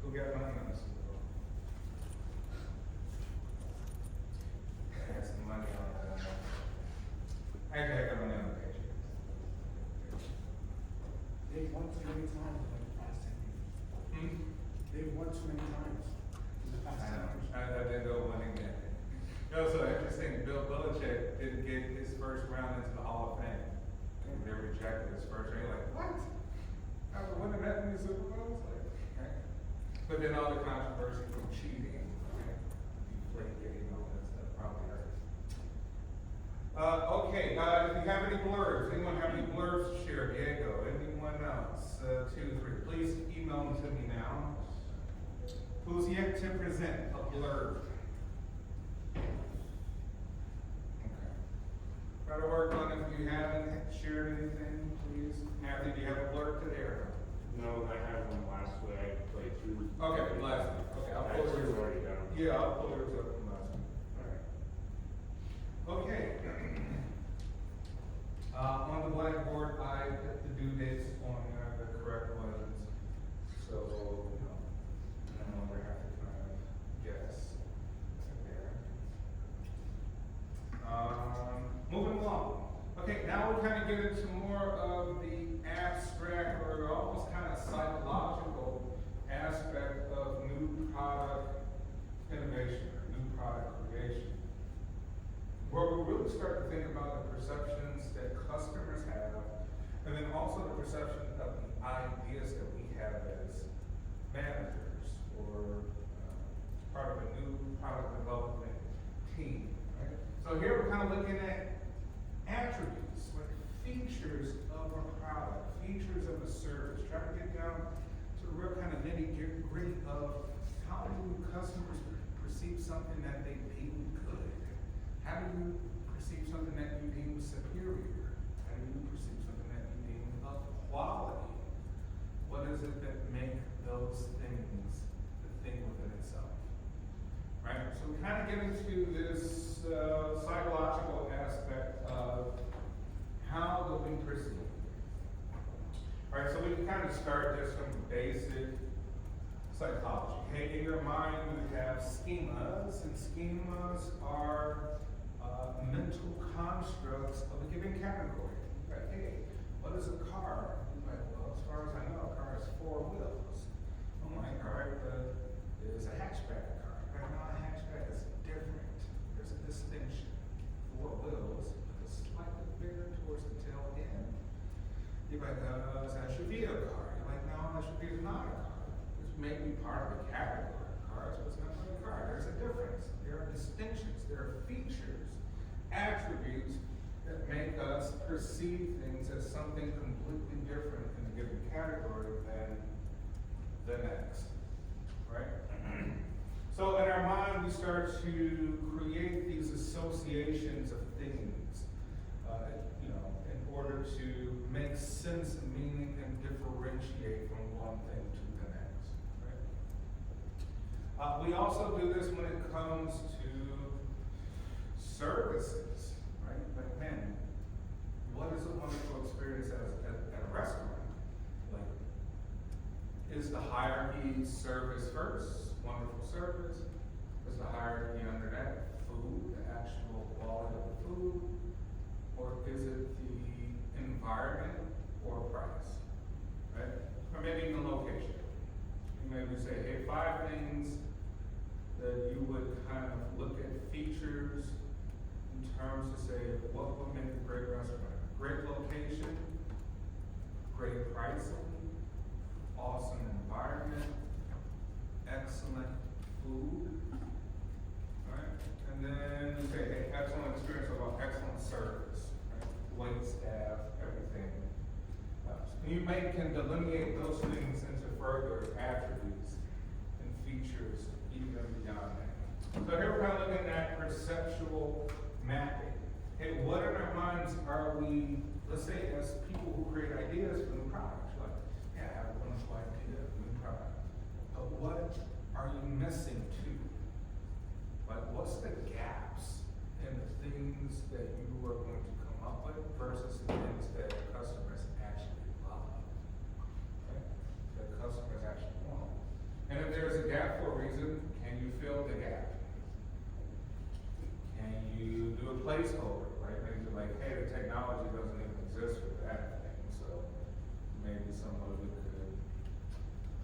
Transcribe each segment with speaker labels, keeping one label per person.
Speaker 1: Who got money on the Super Bowl? Got some money on that. Actually, I got money on the Patriots.
Speaker 2: They've won too many times in the past 10 years. They've won too many times in the past 10 years.
Speaker 1: I didn't go winning that. You know, so interesting, Bill Belichick didn't get his first round into the Hall of Fame. And they rejected his first round. You're like, what? After winning that many Super Bowls? Like, okay. But then all the controversy from cheating, right? Deflategate and all that stuff probably hurt. Okay, if you have any blurbs, anyone have any blurbs to share? Diego, anyone else? 2, 3. Please email them to me now. Who's yet to present a blurb? Okay. Try to work on it. If you haven't shared anything, please. Matthew, do you have a blurb today or no?
Speaker 3: No, I had one last week. I played through.
Speaker 1: Okay, last week. Okay, I'll pull yours
Speaker 3: already
Speaker 1: up.
Speaker 3: down.
Speaker 1: Yeah, I'll pull yours up from last week. All right. Okay. On the blackboard, I put the due dates on the correct ones. So, no longer have to kind of guess there. Moving along. Okay, now we kind of get into more of the abstract or almost kind of psychological aspect of new product innovation or new product creation. Where we really start to think about the perceptions that customers have, and then also the perception of the ideas that we have as managers or part of a new product development team. Right? So here we're kind of looking at attributes, like features of a product, features of a service, trying to get down to the real kind of nitty-gritty of how do customers perceive something that they deem good? How do you perceive something that you deem superior? How do you perceive something that you deem of quality? What is it that make those things the thing within itself? Right? So we kind of get into this psychological aspect of how do we perceive. All right, so we can kind of start just from basic psychology. Hey, in your mind, you have schemas, and schemas are mental constructs of a given category. Like, hey, what is a car? You're like, well, as far as I know, a car has 4 wheels. I'm like, all right, but there's a hatchback car. Right now, a hatchback is different. There's a distinction. 4 wheels, but it's slightly bigger towards the tail end. You're like, that should be a car. You're like, no, that should be not a car. This may be part of the category of cars, but it's not really a car. There's a difference. There are distinctions. There are features, attributes that make us perceive things as something completely different in a given category than the next. Right? So in our mind, we start to create these associations of things, in order to make sense and meaning and differentiate from one thing to the next. Right? We also do this when it comes to services, right? Like, man, what is a wonderful experience at a restaurant? Like, is the hierarchy service first, wonderful service? Is the hierarchy under that food, the actual quality of the food? Or is it the environment or price? Right? Or maybe even the location. You maybe say, hey, 5 things that you would kind of look at features in terms to say, what would make a great restaurant? Great location, great pricing, awesome environment, excellent food, right? And then you say, hey, excellent experience about excellent service, right? Wait staff, everything else. And you can delineate those things into further attributes and features even beyond that. So here we're kind of looking at perceptual mapping. Hey, what in our minds are we, let's say, as people who create ideas for new products, like, yeah, I have a wonderful idea of a new product, but what are you missing too? Like, what's the gaps in the things that you are going to come up with versus the things that customers actually love, okay? That customers actually want. And if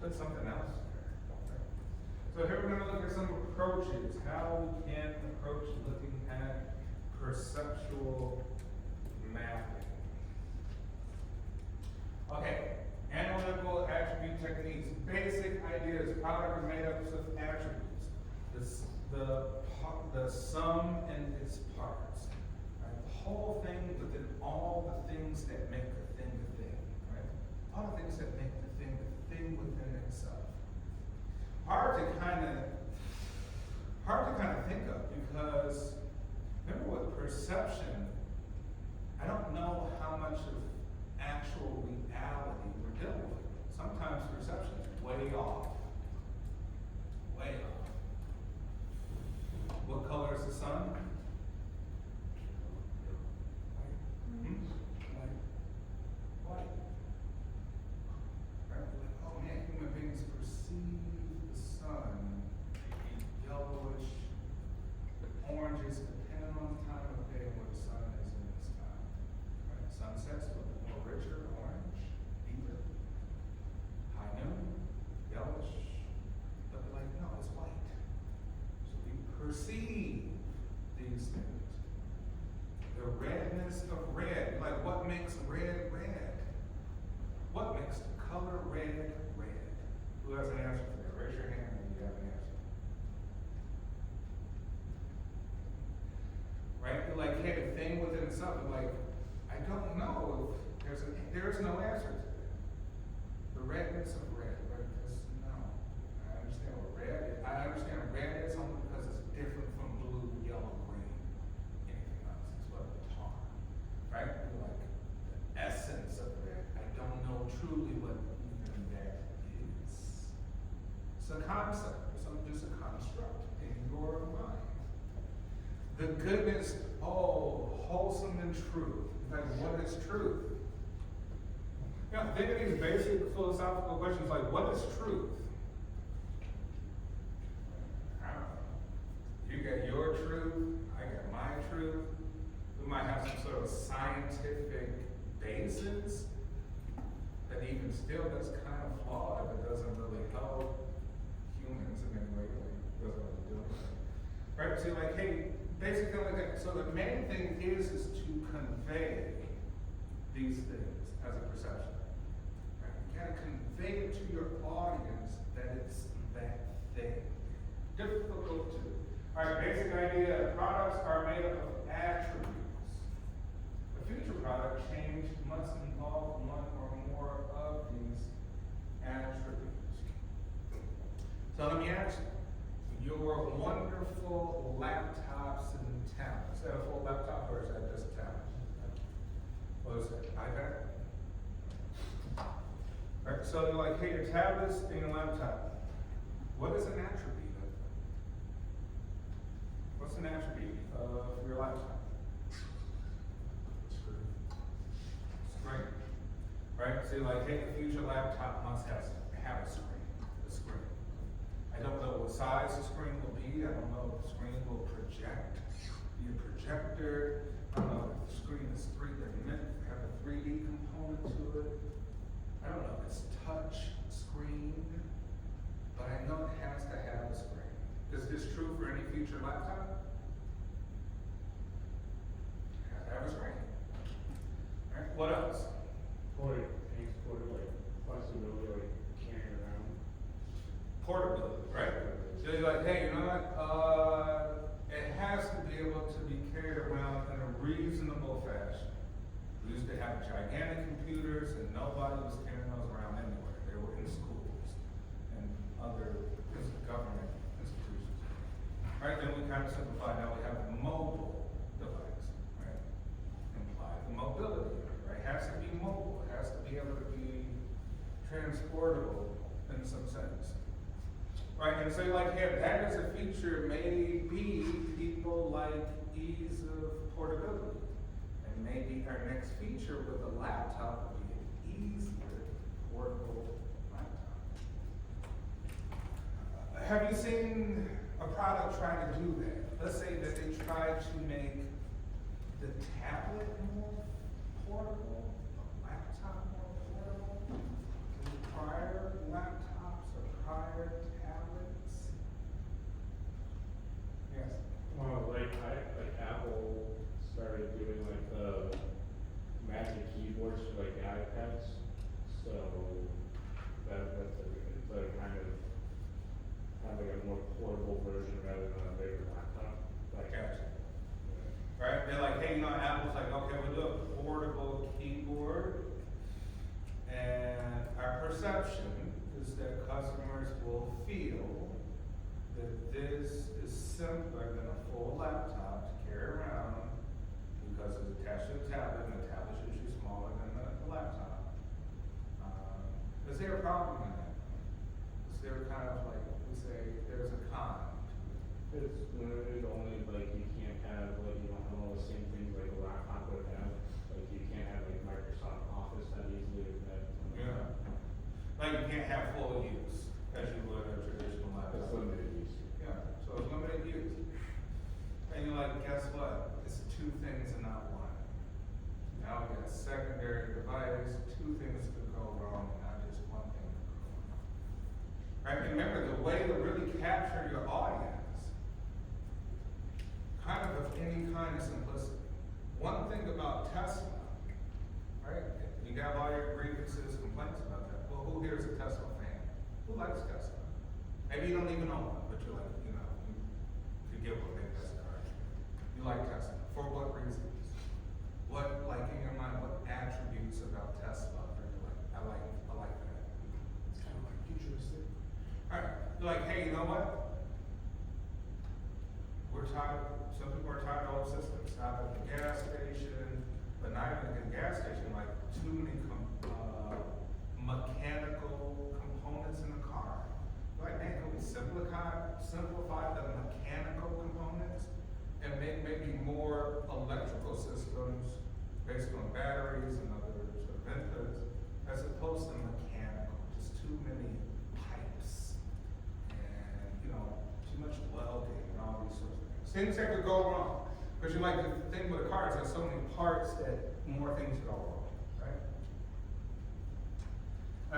Speaker 1: put something else there. So here we're gonna look at some approaches, how we can approach looking at perceptual mapping. Okay, analytical attribute techniques, basic ideas, product are made up of attributes. The sum and its parts, right? The whole thing within all the things that make the thing a thing, right? All the things that make the thing within itself. Hard to kind of think of, because remember with perception, I don't know how much of actual reality we're dealing with. Sometimes perception is way off. Way off. What color is the sun? White. Right? We're like, oh man, human beings perceive the sun yellowish, oranges, depending on the time of day where the sun is in the sky. Right? Sunsets look more richer, orange, deeper. High noon, yellowish, but they're like, no, it's white. So we perceive these things. The redness of red, like what makes red red? What makes the color red red? Who has an answer for that? Raise your hand if you have an answer. Right? You're like, hey, the thing within itself, you're like, I don't know if there's no answer to that. The redness of red, redness, no. I understand what red is. I understand red is only because it's different from blue, yellow, green, anything else. It's what we talk. Right? You're like, the essence of red. I don't know truly what even that is. It's a concept. It's just a construct in your mind. The goodness, wholesome and true. Like, what is truth? You know, think of these basic philosophical questions like, what is truth? I don't know. You got your truth, I got my truth. We might have some sort of scientific basis that even still is kind of flawed if it doesn't really help humans in any way, it doesn't really do anything. Right? So like, hey, basically like that. So the main thing is to convey these things as a perception. Right? You gotta convey it to your audience that it's that thing. Difficult to do. Alright, basic idea, products are made up of attributes. A future product change must involve one or more of these attributes. So let me ask you, your wonderful laptops and tablets, is that a full laptop or is that just a tablet? What is that, iPad? Alright, so you're like, hey, your tablets and your laptop, what is an attribute of them? What's an attribute of your laptop? Screen. Right? So you're like, hey, the future laptop must have a screen. I don't know what size the screen will be. I don't know if the screen will project, be a projector. I don't know if the screen is have a 3D component to it. I don't know if it's touch screen, but I know it has to have a screen. Is this true for any future laptop? It has to have a screen. All right, what else?
Speaker 3: Like flexibility, like carrying around.
Speaker 1: Portability, right? So you're like, hey, you know what? It has to be able to be carried around in a reasonable fashion. We used to have gigantic computers and nobody was carrying those around anywhere. They were in schools and other government institutions. Right, then we kind of simplified, now we have a mobile device, right? Implied the mobility, right? It has to be mobile, it has to be able to be transportable in some sense. Right, and so like, hey, that is a feature, maybe people like ease of portability. And maybe our next feature with a laptop would be an easier portable laptop. Have you seen a product try to do that? Let's say that they try to make the tablet more portable, the laptop more portable. Prior laptops perception is that customers will feel that this is simpler than a full laptop to carry around because it's attached to a tablet, and the tablet's usually smaller than the laptop. Is there a problem in that? Is there kind of like, we say, there's a con to it?
Speaker 3: It's limited only, like, you can't have, like, you don't have all the same things like a laptop would have. Like, you can't have, like, Microsoft Office that easily that.
Speaker 1: Yeah. Like you can't have full use as you would a traditional laptop.
Speaker 3: It's limited use.
Speaker 1: Yeah, so it's limited use. And you're like, guess what? It's two things and not one. Now we got a secondary device, two things could go wrong, and not just one thing could go wrong. Right, remember the way to really capture your audience, kind of any kind of simplicity. One thing about Tesla, right? You got all your grievances, complaints about that. Well, who here is a Tesla fan? Who likes Tesla? Maybe you don't even know one, but you're like, you know, you get what they Tesla, right? You like Tesla. For what reasons? What, like in your mind, what attributes about Tesla are you like, I like that.
Speaker 2: It's kind of like futuristic.
Speaker 1: Alright, you're like, hey, you know what? Some people are tired of old systems, out of the gas station, but not even the gas station, like too many mechanical components in the car. Like, man, can we simplify the mechanical components and make maybe more electrical systems based on batteries and other sort of inputs, as opposed to mechanical, just too many pipes and, you know, too much welding and all these sorts of things. Things that could go wrong. Because you like the thing with the cars, there's so many parts that more things go wrong, right?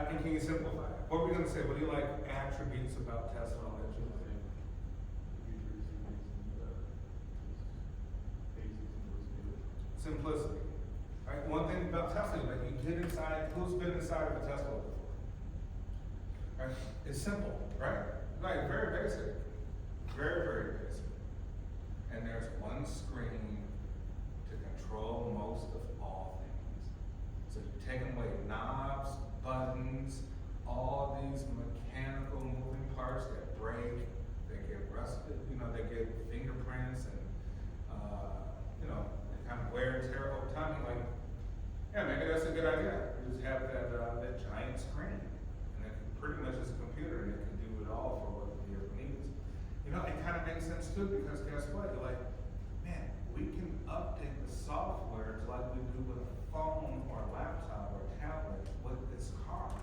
Speaker 1: And can you simplify it? What were we gonna say? What do you like attributes about Tesla that you like? Simplicity. Right? One thing about Tesla, like you get inside, who's been inside of a Tesla before? Right? It's simple, right? Like very basic. Very, very basic. And there's one screen to control most of all things. So you're taking away knobs, buttons, all these mechanical moving parts that break, they get rusted, you know, they get fingerprints and, you know, they kind of wear and tear over time. You're like, yeah, maybe that's a good idea. You just have that giant screen, and it pretty much is a computer, and it can do it all for what the vehicle needs. You know, it kind of makes sense too, because guess what? You're like, man, we can update the software like we do with a phone or a laptop or a tablet with this car.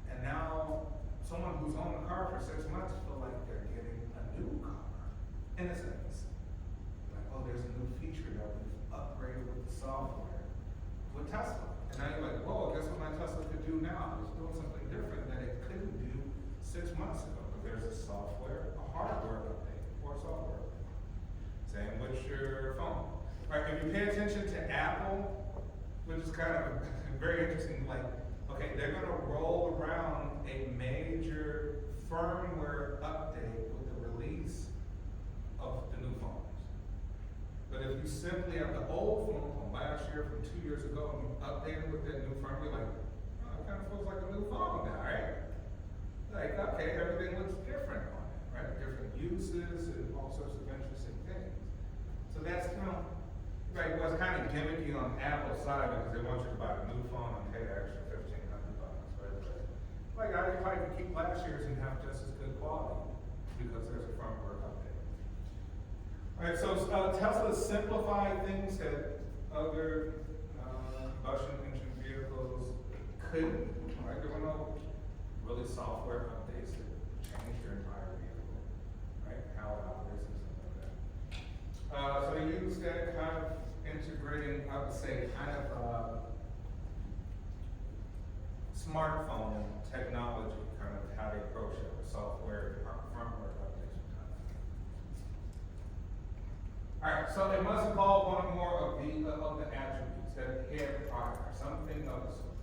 Speaker 1: And now, someone who's owned the car for 6 months feel like they're getting a new car, in a sense. Like, oh, there's a new feature that we've upgraded with the software with Tesla. And now you're like, whoa, guess what my Tesla could do now? It's doing something different that it couldn't do 6 months ago. But there's a software, a hardware update, or a software update. Same with your phone. Right, if you pay attention to Apple, which is kind of very interesting, like, okay, they're gonna roll around a major firmware update with the release of the new phones. But if you simply have the old phone from last year, from 2 years ago, and you update it with that new firmware, you're like, oh, it kind of feels like a new phone now, right? Like, okay, everything looks different on it, right? Different uses and all sorts of interesting things. So that's, you know, right, what's kind of gimmicky on Apple's side, because they want you to buy a new phone and pay the extra $1,500, right? But, like, I probably could keep last year's and have just as good quality, because there's a firmware update. Alright, so Tesla simplified things that other combustion engine vehicles couldn't, right? There were no really software updates that change your entire vehicle, right? How it operates and stuff like that. So they use that kind of integrating, I would say, kind of smartphone technology, kind of how they approach it with software, firmware updates. All right, so it must involve one or more of the attributes that it had prior, something of the sort.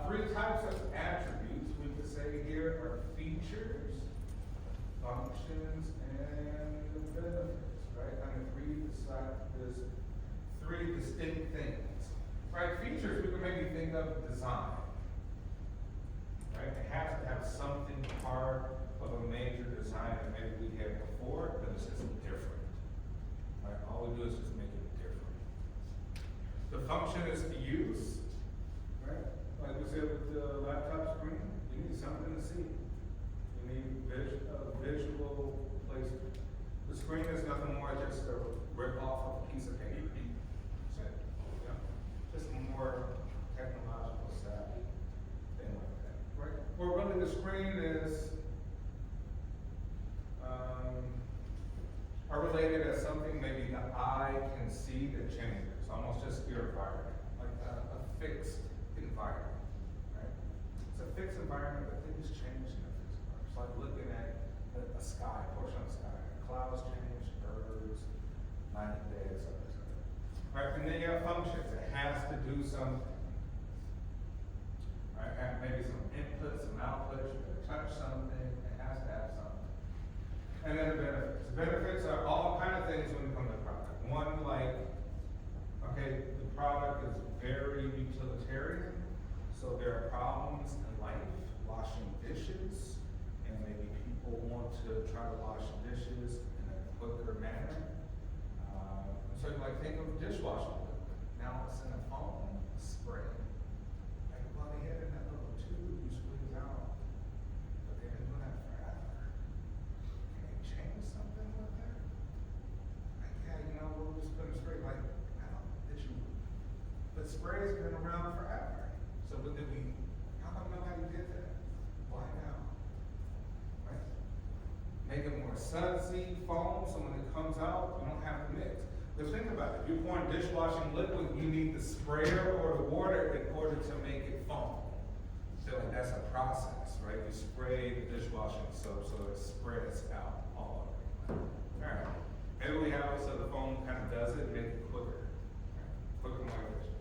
Speaker 1: 3 types of attributes we could say here are features, functions, and benefits, right? I mean, 3 distinct things, right? Features we could maybe think of design, can see. You need visual placement. The screen is nothing more just a rip off of a piece of paper. That's it. Yeah. Just more technological savvy thing like that, right? Or really the screen is are related as something maybe the eye can see that changes, almost just your environment, like a fixed environment, right? It's a fixed environment, but things change in a fixed environment. It's like looking at a sky, a portion of the sky. Clouds change, birds, night and day, etc. Right, and then you have functions. It has to do something. Right, and maybe some input, some output. You gotta touch something. It has to have something. And then the benefits. The benefits are all kind of things when it comes to product. One, like, okay, the product is very utilitarian, so there are problems in life, washing dishes, and maybe people want to try to wash dishes in a quicker manner. So you like think of dishwashing liquid. Now it's in a foam spray. Like, well, they had it in that little tube you squeeze out, but they've been doing that forever. Can they change something with that? Like, yeah, you know, we'll just put a spray. Like, how did you? But spray's been around forever. So what did we? How come nobody did that? Why now? Right? Make it more sudsy foam, so when it comes out, you don't have to mix. Because think about it, if you're pouring dishwashing liquid, you need the sprayer or the water in order to make it foam. So like that's a process, right? You spray the dishwashing soap so it spreads out all over. Alright. Maybe we have it so the foam kind of does it, make it quicker. Quicker, more efficient.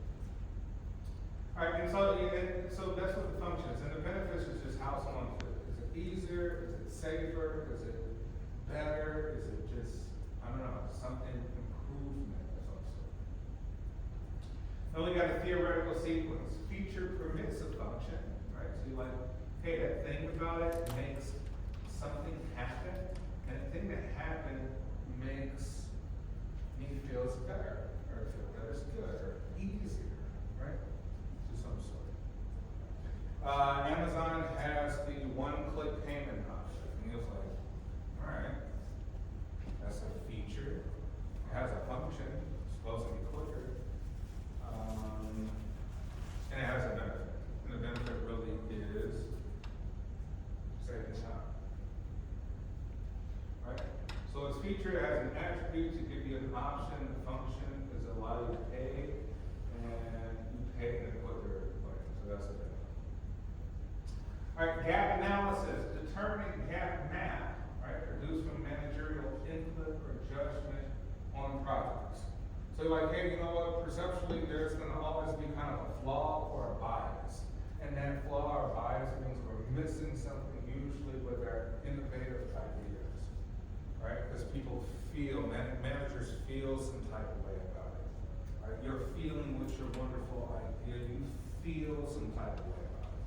Speaker 1: Alright, and so that's what the function is. And the benefits is just how someone feels. Is it easier? Is it safer? Is it better? Is it just, I don't know, something improvement of some sort? Then we got a theoretical sequence. Feature permits a function, right? So you're like, hey, that thing about it makes something happen, and the thing that happened makes me feel better, or feel that it's good, or easier, right? To some sort. Amazon has the one-click payment option, and you're like, all right, that's a feature. It has a function, it's supposed to be quicker, and it has a benefit. And the benefit really is saving time. Right? So its feature has an attribute to give you an option. The function is allow you to pay, and you pay in a quicker way. So that's a benefit. All right, gap analysis, determining gap map, right, produced from managerial input or judgment on projects. So you're like, hey, you know what, perceptually there's gonna always be kind of a flaw or a bias. And that flaw or bias means we're missing something usually with our innovative ideas, right? Because people feel, managers feel some type of way about it, right? You're feeling with your wonderful idea, you feel some type of way about it.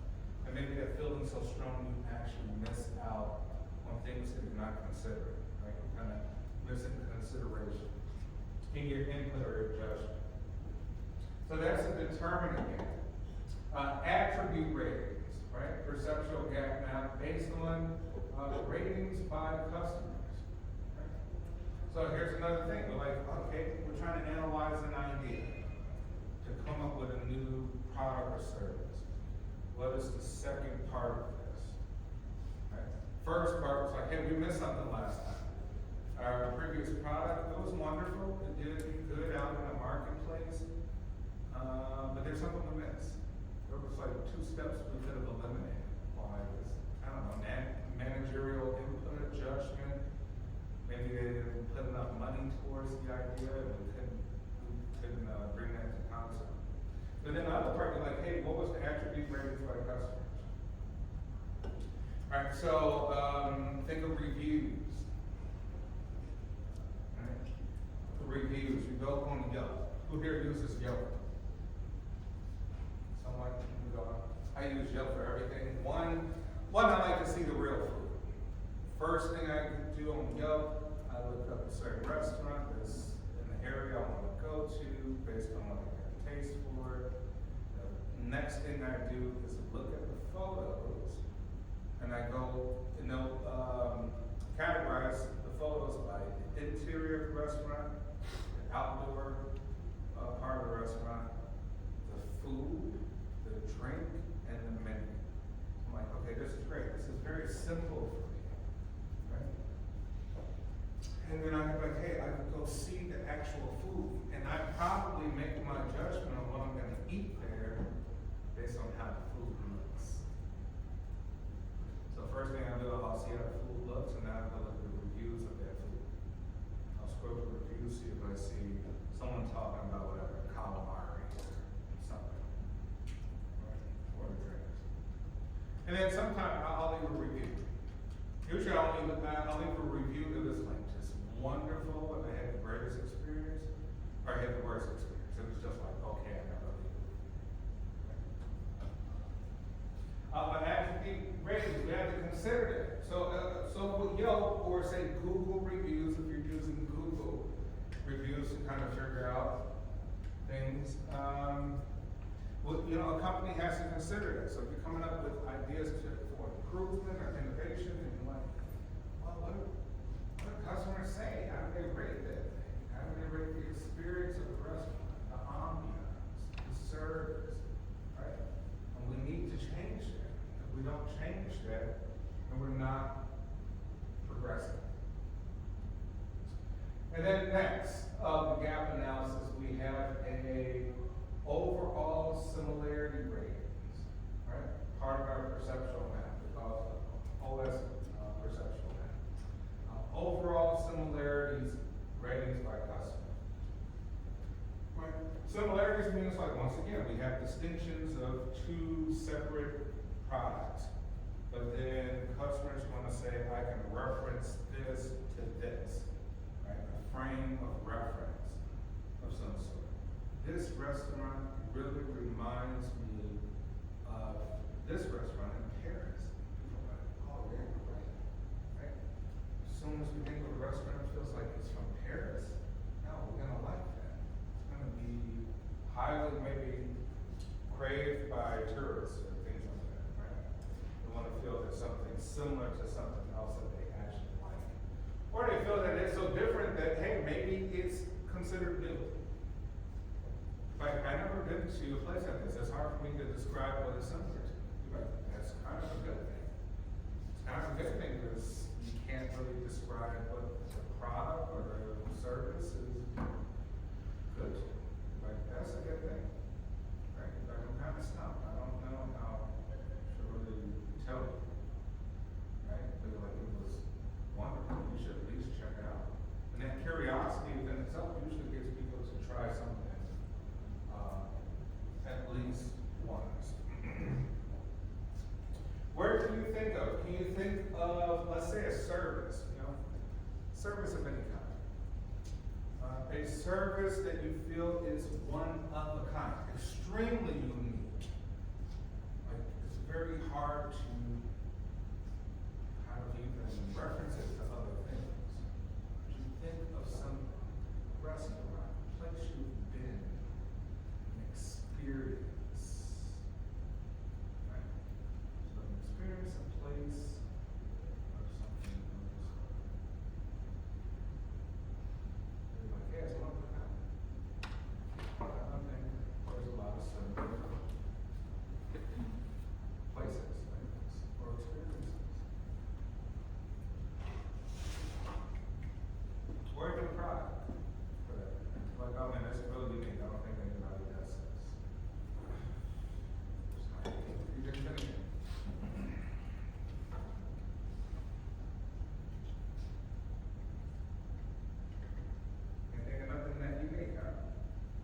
Speaker 1: And maybe that feeling so strong you actually miss out on things that you're not considering, right? You're kind of missing consideration in your input or your judgment. So that's a determining gap. Attribute ratings, right? Perceptual gap map based on ratings by customers. Right? So here's another thing. We're like, okay, we're trying to analyze an idea to come up with a new product or service. What is the second part of this? Right? First part was like, hey, we missed something last time. Our previous product, it was wonderful. It did good out in the marketplace. But there's something we missed. There was like 2 steps we could have eliminated. Why was, I don't know, managerial input, judgment. Maybe they didn't put enough money towards the idea and we couldn't bring that to concept. But then the other part, you're like, hey, what was the attribute ratings by customers? All right, so think of reviews. Right? Reviews, you go on Yelp. Who here uses Yelp? Someone, I use Yelp for everything. One, I like to see the real food. First thing I do on Yelp, I look up a certain restaurant that's in the area I want to go to based on what I got a taste for. The next thing I do is look at the photos, and simple for me, right? And then I could be like, hey, I could go see the actual food, and I probably make my judgment on what I'm gonna eat there based on how the food looks. So first thing I do, I'll see how the food looks, and then I'll look at the reviews of that food. I'll scroll through the reviews, see if I see someone talking about whatever, calamari or something, right, or the drinks. And then sometimes I'll leave a review. Usually I'll leave a review that is like just wonderful, and I had the greatest experience, or I had the worst experience. It was just like, okay, I never leave. But as the ratings, we have to consider that. So with Yelp or say Google reviews, if you're using Google reviews to kind of figure out things, a company has to consider that. So if you're coming up with ideas for improvement or innovation, and you're like, well, what do customers say? How do they rate that thing? How do they rate the experience of the restaurant, the ambiance, the service, right? And we need to change that. If we don't change that, then we're not progressing. And then next, the gap analysis, we have a overall similarity ratings, right? Part of our perceptual map, we call it OS perceptual map. Overall similarities ratings by customer. Right? Similarities means like, once again, we have distinctions of two separate products. But then customers want to say, I can reference this to this, right? A frame of reference of some sort. This restaurant really reminds me of this restaurant in Paris. People are like, oh, yeah, you're right. As soon as we think of a restaurant, it feels like it's from Paris. No, we're gonna like that. It's gonna be highly maybe craved by tourists or things like that, right? They wanna feel there's something similar to something else that they actually like. Or they feel that it's so different that, hey, maybe it's considered new. Like, I never been to a place like this. It's hard for me to describe what it's similar to. But that's kind of a good thing. It's kind of a good thing because you can't really describe what the product or the service is good to. Like, that's a good thing. Right? Like, I'm kind of stumped. I don't know how to really tell you. Right? But like, it was wonderful. You should at least check it out. And that curiosity within itself usually gets people to try something. At least once. Where can you think of? Can you think of, let's say, a service, service of any kind. A service that you feel is one of a kind, extremely unique. Like, it's very hard to kind of even reference it to other things. But you think of some restaurant, place you've been, experience. Right? So an experience, a place, or something else. You're like, yeah, it's one of a kind. I don't think there's a lot of similar places like this, or experiences. Or even a product, for that. Like, oh man, that's really unique. I don't think anybody does this. You didn't finish it. Can't think of nothing that unique, huh?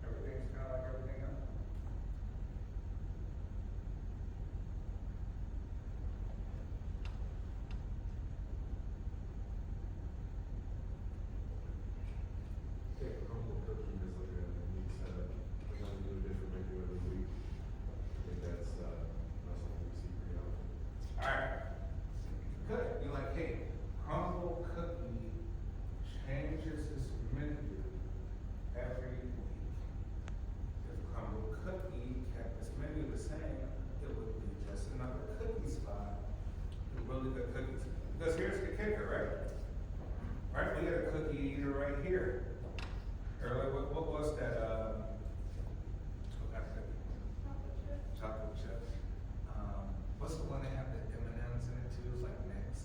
Speaker 1: Everything's kind of like everything else.
Speaker 4: Yeah, crumble cookie is like a unique setup. We have to do a different menu every week. I think that's not something we see pretty often.
Speaker 1: Alright. Good. You're like, hey, Crumble Cookie changes its menu every week. If Crumble Cookie kept its menu the same, it would be just another cookie spot with really good cookies. Because here's the kicker, right? Right, we got a cookie eater right here. Earlier, what was that, what kind of cookie? Chocolate chip. What's the one that have the M&Ms in it too? It's like Nix.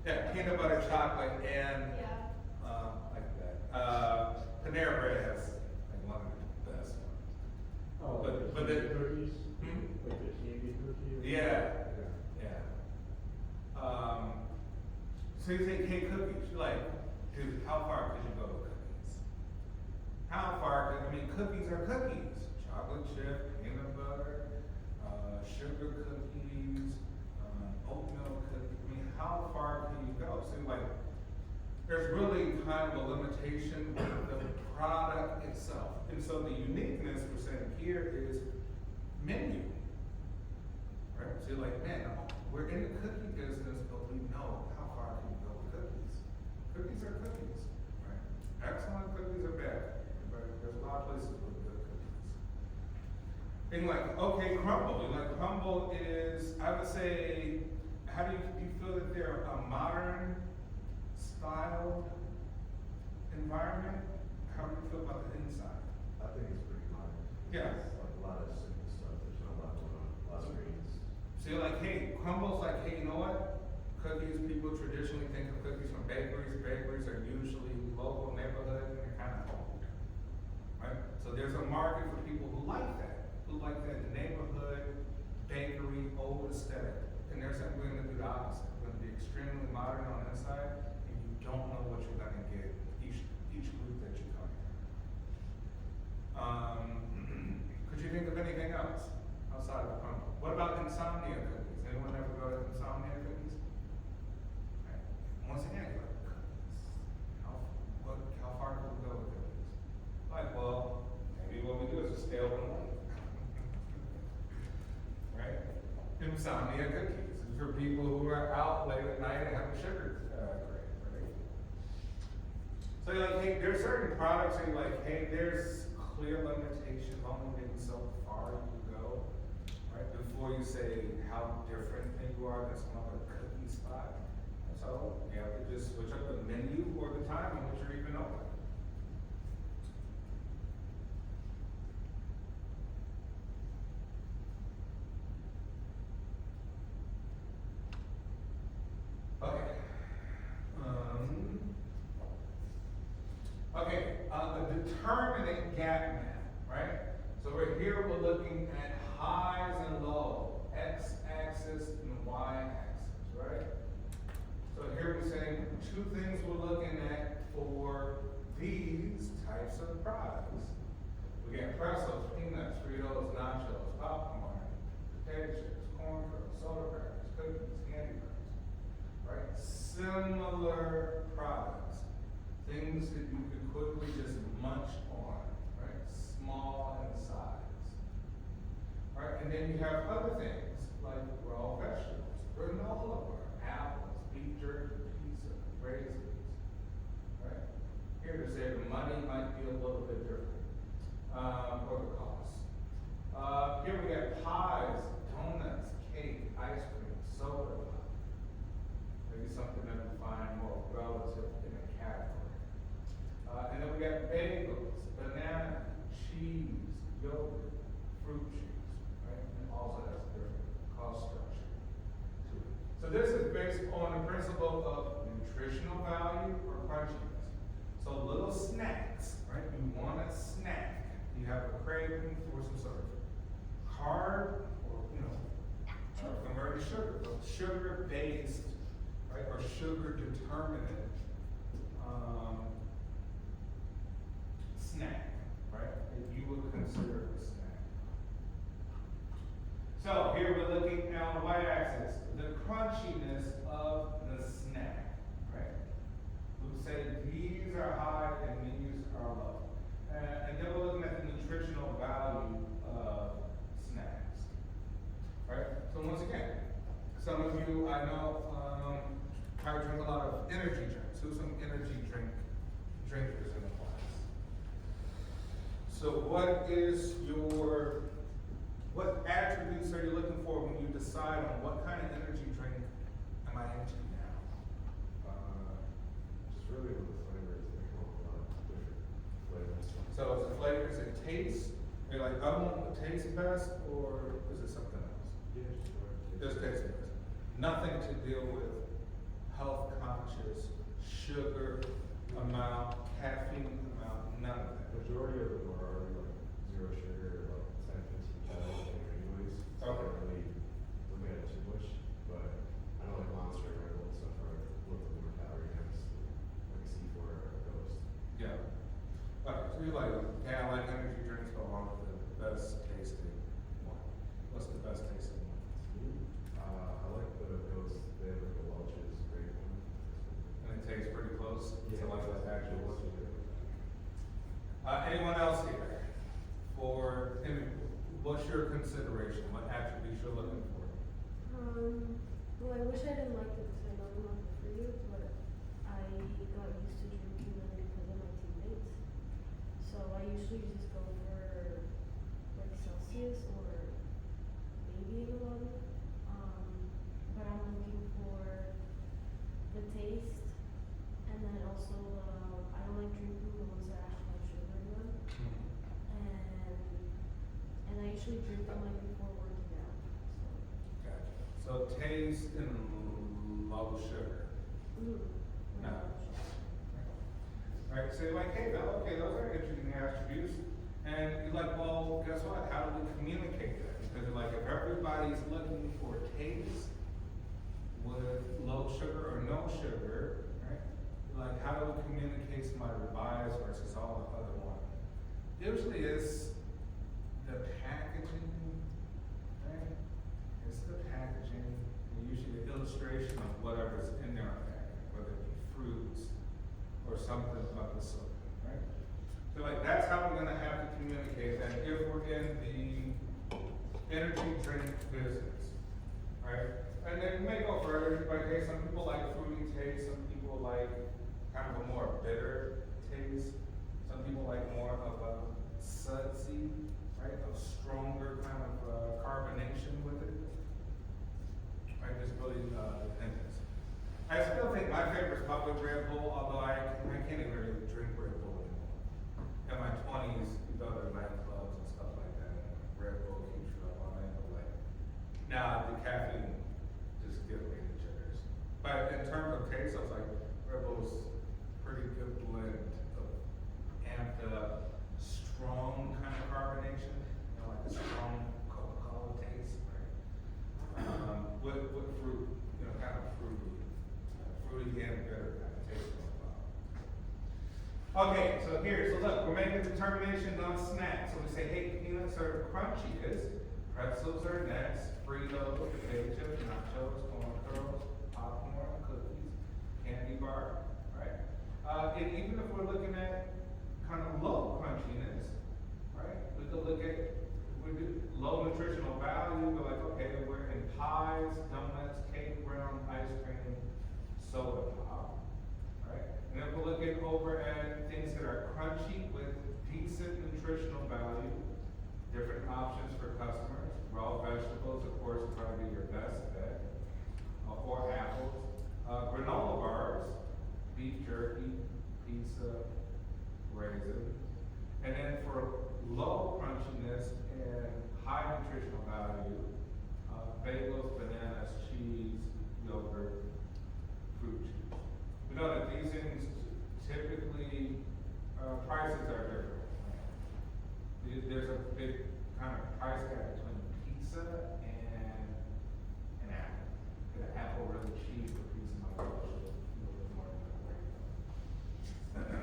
Speaker 1: Yeah, peanut butter, chocolate, and,
Speaker 5: Yeah.
Speaker 1: like that. Panera Bread has like one of the best ones.
Speaker 3: Oh,
Speaker 1: But
Speaker 3: the
Speaker 1: the-
Speaker 3: cookies?
Speaker 1: Hmm?
Speaker 3: Like the candy cookies?
Speaker 1: Yeah, yeah. So you say, hey, cookies, you're like, dude, how far could you go with cookies? How far could, I mean, cookies are cookies. Chocolate chip, peanut butter, sugar cookies, oatmeal cookies. I mean, how far can you go? So like, there's really kind of a limitation with the product itself. And so the uniqueness we're saying here is menu. Right? So you're like, man, we're in the cookie business, but we know how far can you go with cookies. Cookies are cookies, right? Excellent cookies are bad, but there's a lot of places with good cookies. And like, okay, crumble. You like crumble is, I would say, how do you feel that they're a modern style environment? How do you feel about the inside?
Speaker 4: I think it's pretty modern.
Speaker 1: Yeah.
Speaker 4: It's like a lot of simple stuff, there's not a lot going on, a lot of screens.
Speaker 1: So you're like, hey, crumble's like, hey, you know what? Cookies, people traditionally think of cookies from bakeries. Bakeries are usually local neighborhood and they're kind of old, right? So there's a market for people who like that neighborhood, bakery, old aesthetic. And there's some, we're gonna do the opposite. We're gonna be extremely modern on the inside, and you don't know what you're gonna get each group that you come in. Could you think of anything else outside of crumble? What about insomnia cookies? Anyone ever go to insomnia cookies? Right. Once again, you're like, cookies. How far can we go with cookies? Like, well, maybe what we do is just stay open late. Right? Insomnia cookies. It's for people who are out late at night and have a sugar craving, right? So you're like, hey, there's certain products that you're like, hey, there's clear limitations, only maybe so far you can go, right? Before you say how different you are than some other cookie spot. And so you have to just switch up the menu or the time in which you're even open. Okay. A determinate gap map, right? So we're looking at highs and lows, x-axis and y-axis, right? So here we're saying two things we're looking at for these types of products. We get pretzels, peanuts, Fritos, nachos, popcorn, potato chips, corn kernels, soda crackers, cookies, candy bars, right? Similar products, things that you could quickly just munch on, right? Small in size, right? And then you have other things like raw vegetables, granola bar, apples, beef jerky, pizza, raisins, right? Here to say the money might be a little bit different, or the cost. Here we got pies, donuts, cake, ice cream, soda pop. Maybe something that we find more relative in a category. And then we got bagels, banana, cheese, yogurt, fruit juice, right? And also has a different cost structure to it. So this is based on the principle of nutritional value or crunchiness. So little snacks, right? You want a snack. You have a craving for some sort of carb or, converted sugar, but sugar-based, right, or sugar-determinant snack, right, that you would consider a snack. So here we're looking on the y-axis, the crunchiness of the snack, right? We would say these are high and these are low. And then we're looking at the nutritional value of snacks, right? So once again, some of you I know probably drink a lot of energy drinks. Who's some energy drinkers in the class? So what attributes are you looking for when you decide on what kind of energy drink am I into now?
Speaker 4: Just really with the flavors, they come up with a lot of different flavors.
Speaker 1: So is it flavors, is it taste? You're like, I want what tastes best, or is it something else?
Speaker 4: Yeah, just
Speaker 1: Just taste best. Nothing to deal with health conscious, sugar amount, caffeine amount, none of that.
Speaker 4: Majority of them are already like zero sugar, about 10, 15 calories in there anyways. So I
Speaker 1: Okay.
Speaker 4: don't really look at it too much, but I know like Monster and Red Bull and stuff are a little bit more calorie dense, like C4 or Ghost.
Speaker 1: Yeah. Okay, so you're like, yeah, I like energy drinks, but along with the best tasting one. What's the best tasting one?
Speaker 4: I like the Ghost, they have like the Welch's grape one.
Speaker 1: And it tastes pretty close to like the actual one.
Speaker 4: Welch's.
Speaker 1: Anyone else here? For, what's your consideration? What attributes you're looking for?
Speaker 5: Well, I wish I didn't like it because I know I'm not good for you, but I got used to drinking them because of my teammates. So I usually just go for like Celsius or maybe even water. But I'm looking for the taste, and then also I don't like drinking the ones that actually have sugar in them. And I usually drink them like before working out.
Speaker 1: Gotcha. So taste and low sugar.
Speaker 5: So.
Speaker 1: No. Right, so you're like, hey, Bill, okay, those are interesting attributes. And you're like, well, guess what? How do we communicate that? Because like, if everybody's looking for taste with low sugar or no sugar, right? Like, how do we communicate somebody bias versus all the other one? Usually it's the packaging, right? It's the packaging, and usually the illustration of whatever's in their packaging, whether it be fruits or something of the sort, right? So like, that's how we're gonna have to communicate that if we're in the energy drink business, right? And then we may go further, like, hey, some people like fruity taste, some people like kind of a more bitter taste, some people like more of a sudsy, right, a stronger kind of carbonation with it. Right, this really depends. I still think my favorite is probably Red Bull, although I can't even really drink Red Bull anymore. In my 20s, you go to nightclubs and stuff like that, and Red Bull keeps you up all night, but like, now the caffeine just gives me the jitters. But in terms of taste, I was like, Red Bull's pretty good blend of amped up, strong kind of carbonation, you know, like a strong Coca-Cola taste, right? With fruit, you know, kind of fruity and bitter kind of taste profile. Okay, so here, so look, we're making determinations on snacks. So we say, hey, peanuts are crunchiest, pretzels are next, Fritos, potato chips, nachos, corn curls, popcorn, cookies, candy bar, right? And even if we're looking at kind of low crunchiness, right? We could look at low nutritional value, but like, okay, we're in pies, donuts, cake, brown, ice cream, soda pop, right? And then we're looking over at things that are crunchy with decent nutritional value, different options for customers. Raw vegetables, of course, would probably be your best bet, or apples. Granola bars, beef jerky, pizza, raisins. And then for low crunchiness and high nutritional value, bagels, bananas, cheese, yogurt, fruit juice. We know that these things typically, prices are different. There's a big kind of price gap between pizza and an apple. An apple really cheap, but pizza might cost you a little bit more than that.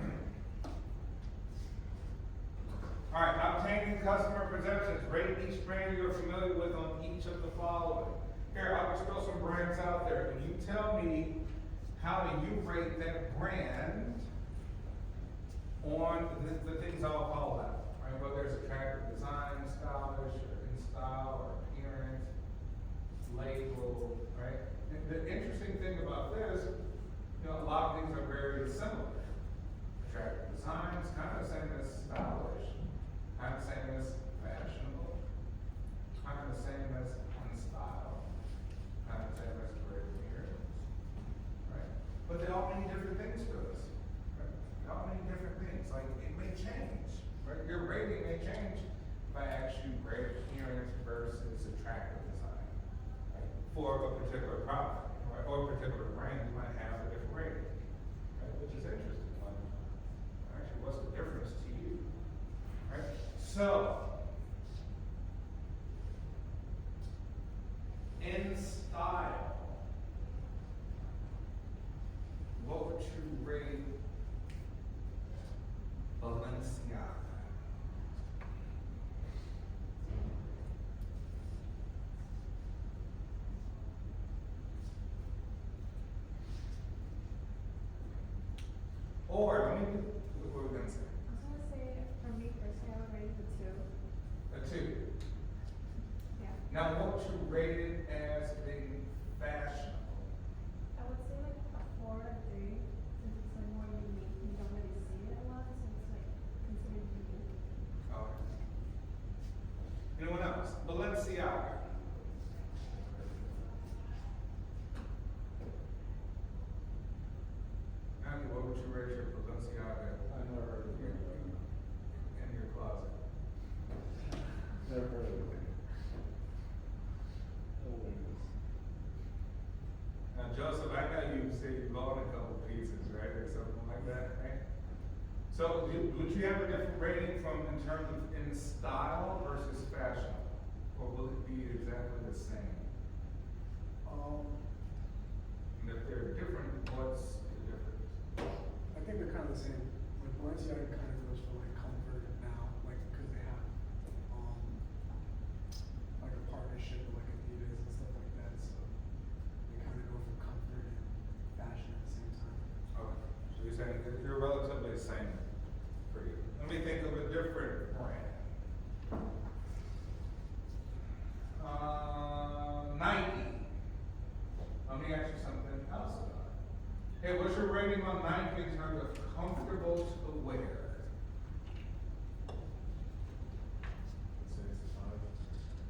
Speaker 1: All right, obtaining customer perceptions. Rate each brand you're familiar with on each of the following. Here, I'll just throw some brands out there. Can you tell me how do you rate that brand on the things I'll call out, right? Whether it's attractive design, stylish, or in style, or appearance, label, right? And the interesting thing about this, you know, a lot of things are very similar. Attractive designs, kind of the same as stylish, kind of the same as fashionable, kind of the same as in style, kind of the same as great appearance, right? But they all mean different things to us, right? They all mean different things. Like, it may change, right? Your rating may change if I ask you great appearance versus attractive design, right? For a particular product. right, or a particular brand, you might have a different rating, right, which is interesting. Like, actually, what's the difference to you, right? So, in style, what would you rate Balenciaga? Or, let me, what were we gonna say?
Speaker 6: I was gonna say, for me personally, I would rate it a 2.
Speaker 1: A 2.
Speaker 6: Yeah.
Speaker 1: Now, what would you rate it as being fashionable?
Speaker 6: I would say like a 4 or 3, since it's like more unique. You don't really see it a lot, so it's like considered unique.
Speaker 1: Okay. Anyone else? Balenciaga. Andy, what would you rate your Balenciaga
Speaker 3: I never heard of it.
Speaker 1: in your closet?
Speaker 3: Never heard of it. Oh, goodness.
Speaker 1: Now, Joseph, I know you say you own a couple pieces, right, or something like that, right? So, would you have a different rating from in terms of in style versus fashion, or will it be exactly the same? And if they're different, what's the difference?
Speaker 2: I think they're kind of the same. Like Balenciaga kind of goes for like comfort now, like because they have like a partnership with like Adidas and stuff like that. So they kind of go for comfort and fashion at the same time.
Speaker 1: Okay, so you're saying that you're relatively the same for you. Let me think of a different brand. Nike. Let me ask you something else about it. Hey, what's your rating on Nike in terms of comfortable to wear?
Speaker 4: I'd say it's a 5.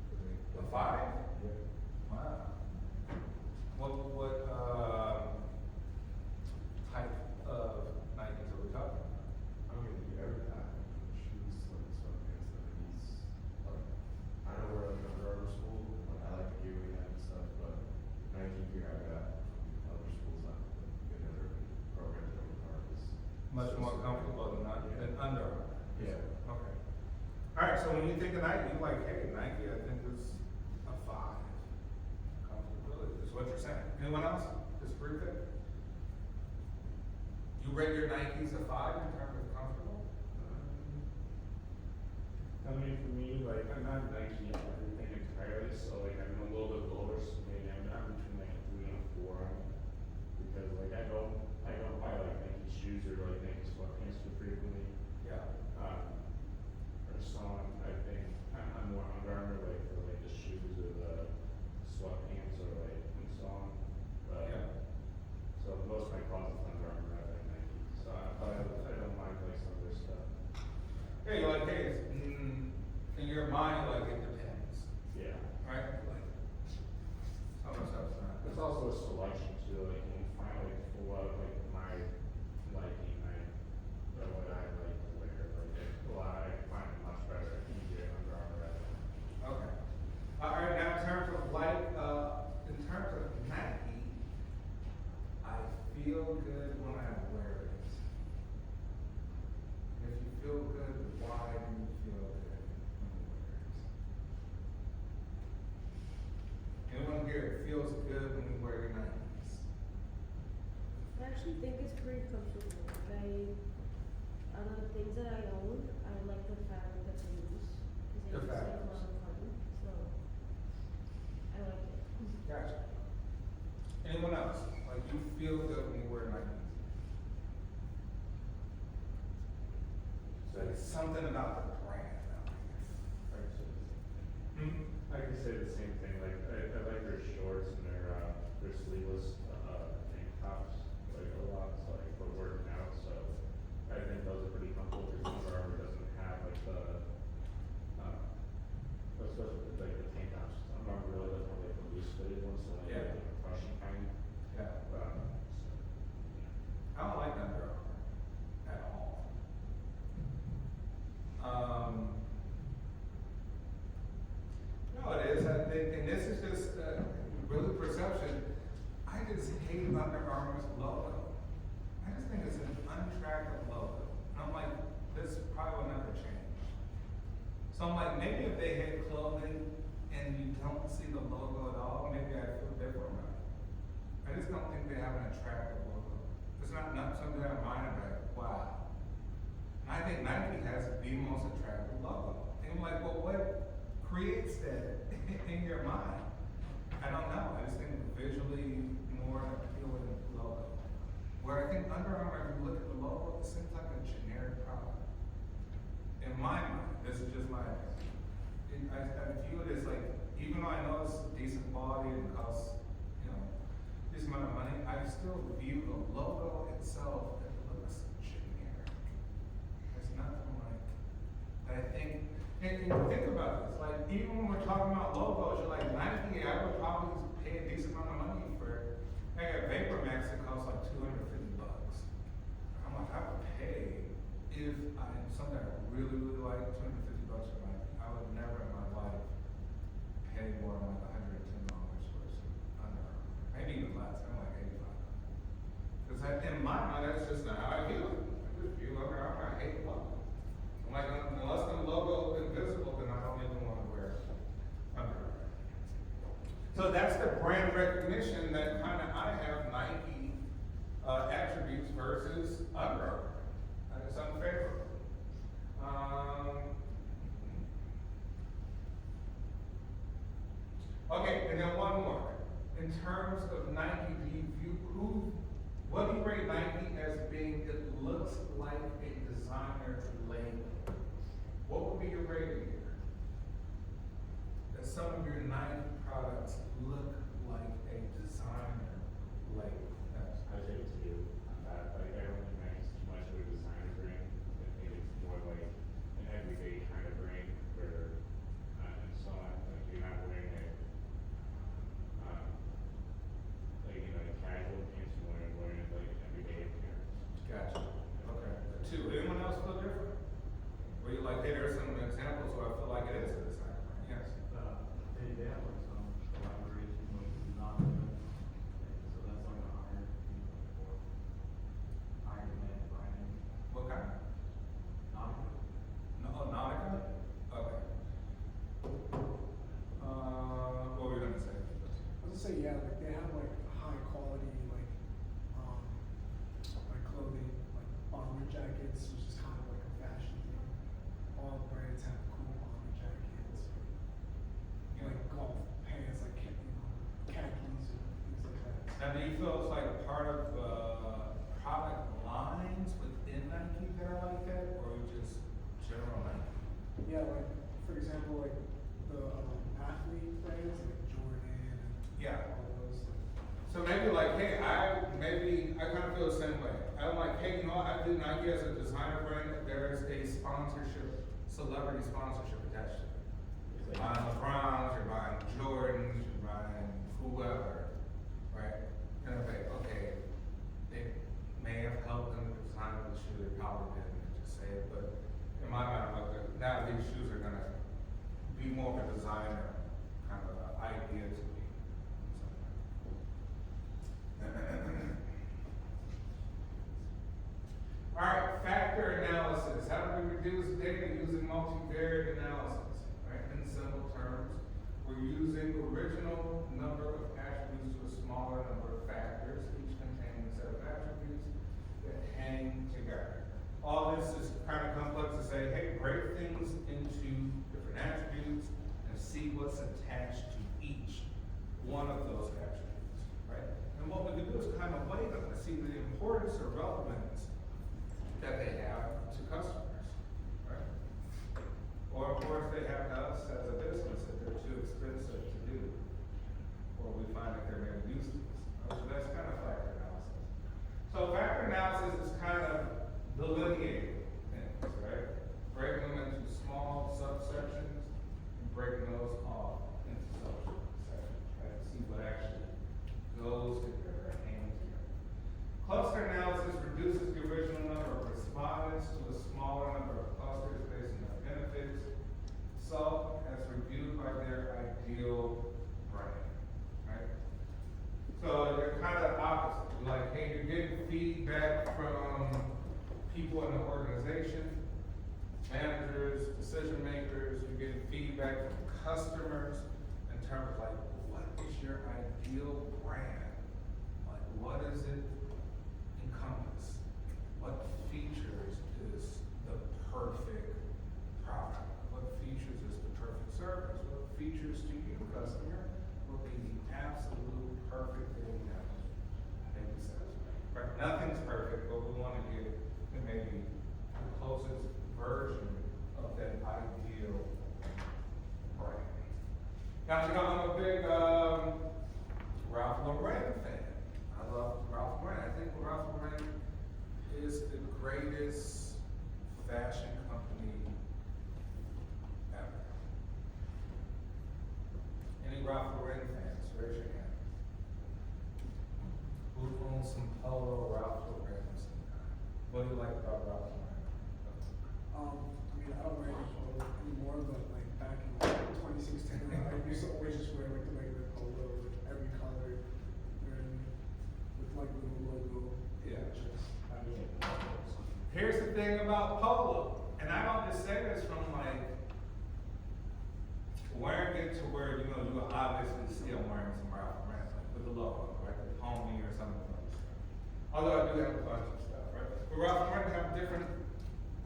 Speaker 4: For me.
Speaker 1: A 5?
Speaker 4: Yeah.
Speaker 1: Wow. What type of Nikes are we talking about?
Speaker 4: I mean, every shoes, like sweatpants, that he's, like, I don't wear like Under Armour school, like I like the gear we have and stuff, but Nike gear I got from other schools, not like another programs that we part is.
Speaker 1: Much more comfortable than Under Armour?
Speaker 4: Yeah.
Speaker 1: Okay. Alright, so when you think of Nike, you're like, hey, Nike, I think is a 5. Comfortability is what you're saying. Anyone else disagree with it? You rate your Nikes a 5 in terms of comfortable?
Speaker 3: I mean, for me, like, I'm not Nike on everything entirely, so like, I'm a little bit lower, so maybe I'm between like a 3 and a 4 on it. Because like, I don't buy like Nike shoes or like Nike sweatpants too frequently.
Speaker 1: Yeah.
Speaker 3: Or so I think, I'm more Under Armour, like, for like the shoes or the sweatpants or like, and so on. But,
Speaker 1: Yeah.
Speaker 3: so most of my closet's Under Armour rather than Nike, so I don't mind like some of their stuff.
Speaker 1: Hey, you're like, hey, in your mind, like, it depends,
Speaker 3: Yeah.
Speaker 1: right? Like, some of the stuff's not.
Speaker 3: It's also a selection too, like, you can find like, for what, like, my liking, or what I like to wear, like, I find it much better, easier Under Armour rather than.
Speaker 1: Okay. Alright, now in terms of in terms of Nike, I feel good when I wear it. And if you feel good, why do you feel good when you wear it? Anyone here feels good when you wear your Nikes?
Speaker 5: I actually think it's pretty comfortable. Out of the things that I own, I like the fabric that they use.
Speaker 1: The
Speaker 5: Because they use like a
Speaker 1: fabrics.
Speaker 5: lot of cotton, so I like it.
Speaker 1: Gotcha. Anyone else? Like you feel good when you wear Nikes? So it's something about the brand out here.
Speaker 3: I can say the same thing, like, I like their shorts and their sleeveless, tank tops, like, a lot, so like, for working out, so I think those are pretty comfortable, because Under Armour doesn't have like especially with, like the tank tops, Under Armour really doesn't have like the loose fitted ones, so like,
Speaker 1: Yeah.
Speaker 3: the compression kind,
Speaker 1: Yeah.
Speaker 3: so,
Speaker 1: I don't like Under Armour at all. No, it is, I think, and this is just, really perception. I did and you don't see the logo at all, maybe I feel different about it. I just don't think they have an attractive logo. It's not something that I'm mind like, wow. I think Nike has the most attractive logo. And I'm like, well, what creates that in your mind? I don't know. I just think visually more appealing logo. Where I think Under Armour, if you look at the logo, it seems like a generic product. In my mind, this is just my opinion. I view it as like, even though I know it's decent quality and costs, you know, this amount of money, I still view the logo itself as looks generic. It's nothing like, I think, and think about this, like, even when we're talking about logos, you're like, Nike, I would probably pay a decent amount of money for, I got Vapor Max that costs like $250. I'm like, I would pay if something I really, really like, $250 for Nike. I would never in my life pay more than like $110 for some Under Armour. Maybe even less, I'm like $85. Because in my mind, that's just not how I feel it. I just feel Under Armour, I hate the logo. I'm like, unless the logo is invisible, then I don't even want to wear Under Armour. So that's the brand recognition that kind of I have Nike attributes versus Under Armour. And it's unfavorable. Okay, and then one more. In terms of Nike, what do you rate Nike as being, it looks like a designer label? What would be your rating here? That some of your Nike products look like a designer label. Yes.
Speaker 3: I say it's you on that, like, I don't think Nike's too much of a designer brand. I think it's more like an everyday kind of brand where, and so on, like, you're not wearing it, like, you know, like casual pants, you're wearing it like everyday appearance.
Speaker 1: Gotcha. Okay. Two. Anyone else feel different? Where you're like, hey, there's some examples where I feel like it is a designer brand. Yes.
Speaker 4: They have like some collaboration with Nautica, so that's like a higher, for Iron Man branding.
Speaker 1: What kind?
Speaker 4: Nautica.
Speaker 1: No, Nautica? Okay. What were you gonna say?
Speaker 2: I was gonna say, yeah, like they have like high quality, like clothing, like bomber jackets, which is kind of like a fashion thing. All brands have cool bomber jackets, like golf pants, like khakis and things like that.
Speaker 1: Now, do you feel it's like part of product lines within Nike that are like that, or just general Nike?
Speaker 2: Yeah, like for example, like the athlete brands like Jordan and
Speaker 1: Yeah.
Speaker 2: all those.
Speaker 1: So maybe like, hey, I kind of feel the same way. I'm like, hey, you know what? I do Nike as a designer brand. There is a sponsorship, celebrity sponsorship attached to it. You're buying LeBrons, you're buying Jordans, you're buying whoever, right? And I'm like, okay, they may have helped them with the design of the shoe. They probably didn't just say it, but in my mind, I'm like, now these shoes are gonna be more of a designer kind of idea to me. All right, factor analysis. How do we reduce data using multivariate analysis? Right, in simple terms, we're using original number of attributes to a smaller number of factors, each containing a set of attributes that hang together. All this is kind of complex to say, hey, break things into different attributes and see what's attached to each one of those attributes, right? And what we can do is kind of weigh them to see the importance or relevance that they have to customers, right? Or of course they have to us as a business if they're too expensive to do, or we find that they're very useless. So that's kind of factor analysis. So factor analysis is kind of delineating things, right? Breaking them into small subsections and breaking those off into subsections, right? See what actually goes together and hangs together. Cluster analysis reduces the original number of respondents to a smaller number of clusters based on their benefits, so as reviewed by their ideal brand, right? So they're kind of opposite. Like, hey, you're getting feedback from people in the organization, managers, decision makers, you're getting feedback from customers, in terms of like, what is your ideal brand? Like, what does it encompass? What features is the perfect product? What features is the perfect service? What features to you, customer, will be the absolute perfect thing that make you satisfied? Right? Nothing's perfect, but we want to get to maybe the closest version of that ideal brand. Now, you know, I'm a big Ralph Lauren fan. I love Ralph Lauren. I think Ralph Lauren is the greatest fashion company ever. Any Ralph Lauren fans, raise your hand. Who owns some Polo Ralph Lauren? What do you like about Ralph Lauren?
Speaker 2: I mean, I don't wear any polo anymore, but like back in 2016, I used to always just wear like the regular polo, like every color, with like little logo.
Speaker 1: Yeah.
Speaker 2: Just,
Speaker 3: I mean,
Speaker 1: Here's the thing about polo, and I don't just say this from like wearing it to where you know you are obviously still wearing some Ralph Lauren, like with the logo, right, the pony or something like that. Although I do have a bunch of stuff, right? But Ralph Lauren have different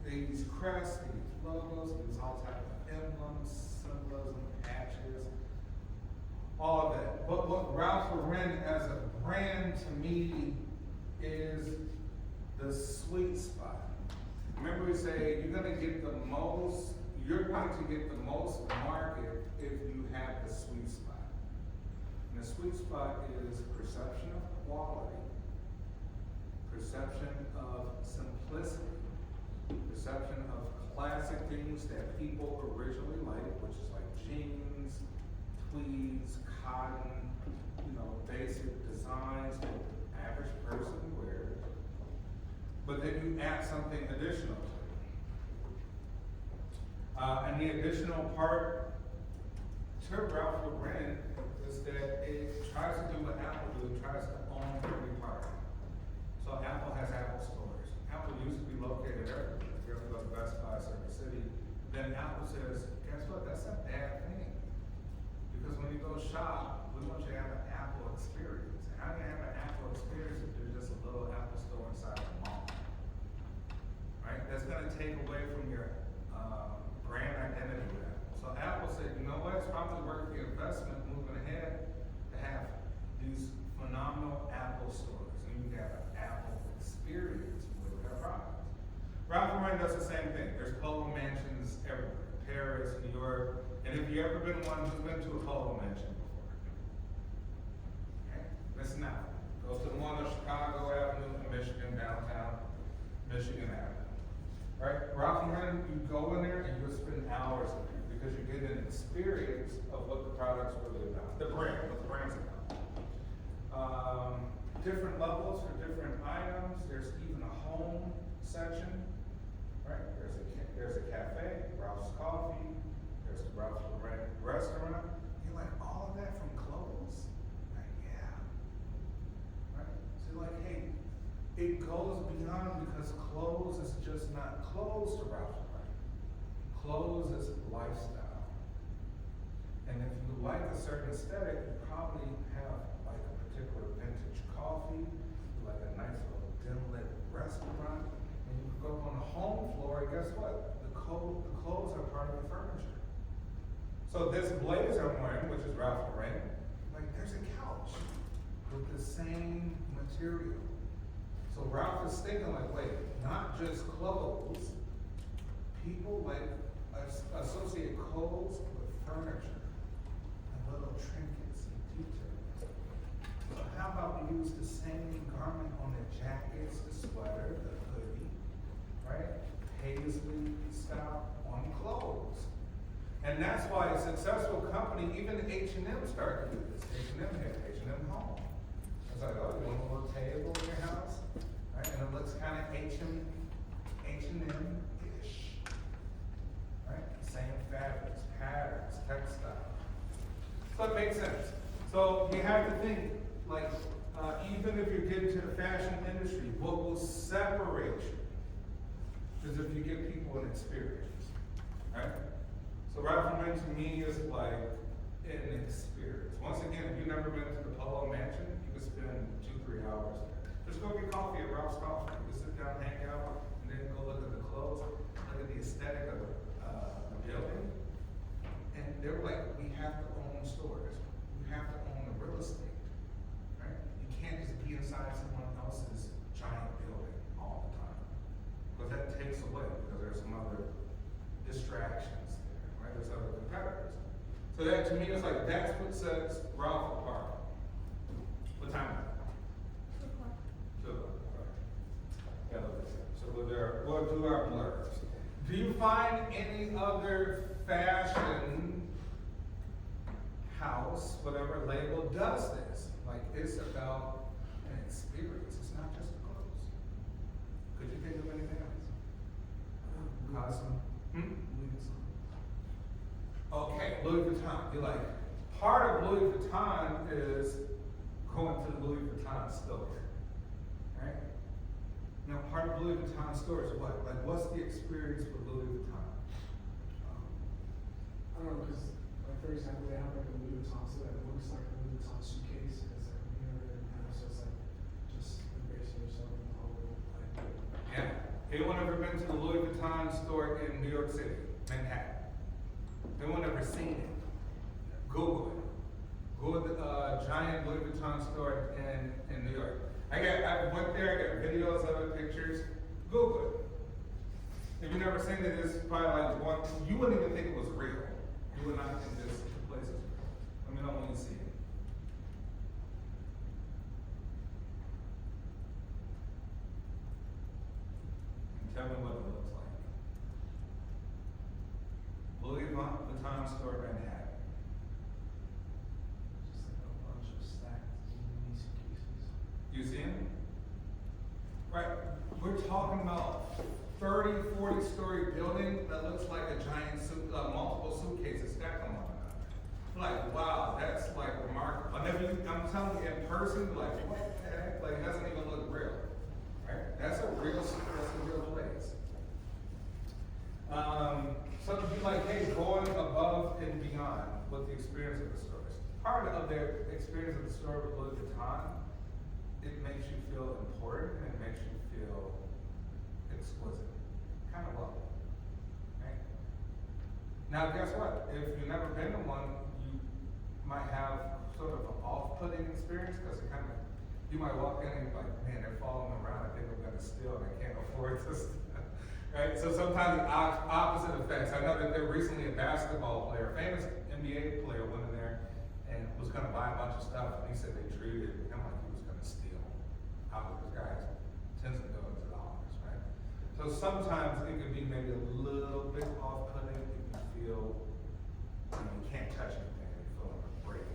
Speaker 1: these crests, these logos, these all type of emblems, symbolism, patches, all of that. But what Ralph Lauren as a brand to me is the sweet spot. Remember we say you're going to get the most market if you have the sweet spot. And the sweet spot is perception of quality, perception of simplicity, perception of classic things that people originally liked, which is like jeans, tweeds, cotton, you know, basic designs that the average person wears. But then you add something additional to it. And the additional part to Ralph Lauren is that it tries to do what Apple do, it tries to own every part. So Apple has Apple stores. Apple used to be located everywhere. If you ever go to Best Buy, Circuit City, then Apple says, guess what, that's a bad thing. Because when you go shop, we want you to have an Apple experience. And how do you have an Apple experience if there's just a little Apple store inside the mall? Right? That's gonna take away from your brand identity with Apple. So Apple said, you know what, it's probably worth the investment moving ahead to have these phenomenal Apple stores. And you can have an Apple experience with their products. Ralph Lauren does the same thing. There's polo mansions everywhere. Paris, New York. And if you've ever been one who's been to a polo mansion before, okay, listen out. Go to the one on Chicago Avenue in Michigan, downtown Michigan Avenue. Right? Ralph Lauren, you go in there and you'll spend hours in there because you get an experience of what the product's really about. The brand, what the brand's about. Different levels for different items. There's even a home section. Right? There's a cafe, Ralph's Coffee, there's the Ralph Lauren restaurant. You're like, all of that from clothes? Like, yeah. Right? So you're like, hey, it goes beyond because clothes is just not clothes to Ralph Lauren. Clothes is lifestyle. And if you like a certain aesthetic, you probably have like a particular vintage coffee, like a nice little dim lit restaurant, and you can go on the home floor, and guess what? The clothes are part of the furniture. So this blazer I'm wearing, which is Ralph Lauren, like there's a couch with the same material. So Ralph is thinking like, wait, not just clothes. People like associate clothes with furniture and little trinkets and details. So how about we use the same garment on the jackets, the sweater, the hoodie, right? Paisley style on clothes. And that's why a successful company, even H&M started to do this. H&M had H&M Home. It's like, oh, you want a little table in your house? Right? And it looks kind of H&M-ish. Right? Same fabrics, patterns, textiles. So it makes sense. So you have to think, like, even if you're getting to the fashion industry, what will separate you is if you give people an experience. Right? So Ralph Lauren to me is like an experience. Once again, if you've never been to the Polo Mansion, you could spend 2-3 hours there. Just go get coffee at Ralph's Coffee. You can sit down, hang out, and then go look at the clothes, look at the aesthetic of the building. And they were like, we have to own stores. We have to own the real estate, right? You can't just be inside someone else's giant building all the time. Because that takes away, because there's some other distractions there, right? There's other competitors. So that to me is like, that's what sets Ralph apart. What time is it? 2 o'clock. Yeah, look at that. So we'll do our blurbs. Do you find any other fashion house, whatever label, does this? Like, it's about an experience. It's not just clothes. Could you think of anything else? Cosmo? Okay, Louis Vuitton. You're like, part of Louis Vuitton is going to the Louis Vuitton store, right? Now, part of Louis Vuitton store is what? Like, what's the experience with Louis Vuitton?
Speaker 2: I don't know, because like for example, they have like a Louis Vuitton store that looks like a Louis Vuitton suitcase, and it's like mirrored and now, so it's like just embracing yourself in the whole like.
Speaker 1: Yeah. Anyone ever been to the Louis Vuitton store in New York City, Manhattan? Anyone ever seen it? Google it. Google the giant Louis Vuitton store in New York. I went there, I got videos of it, pictures. Google it. If you've never seen it, it's probably like one, you wouldn't even think it was real. You would not think this place is real. Let me know when you see it. And tell me what it looks like. Louis Vuitton store, Manhattan.
Speaker 2: Just like a bunch of stacked mini suitcases.
Speaker 1: You see him? Right, we're talking about 30, 40-story building that looks like a giant multiple suitcases stacked on one another. Like, wow, that's like remarkable. I'm telling you, in person, like, what the heck? Like, it doesn't even look real, right? That's a real place. So it'd be like, hey, going above and beyond with the experience of the stores. Part of their experience of the store with Louis Vuitton, it makes you feel important and it makes you feel exquisite. Kind of lovely. Right? Now guess what? If you've never been to one, you might have sort of an off-putting experience because it kind of, you might walk in and be like, man, they're following me around, I think I'm gonna steal and I can't afford this. Right? So sometimes the opposite effects. I know that there recently a basketball player, a famous NBA player went in there and was gonna buy a bunch of stuff and he said they treated him like he was gonna steal out of this guy's tens of millions of dollars, right? So sometimes it could be maybe a little bit off-putting if you feel, you can't touch anything, you feel like a break.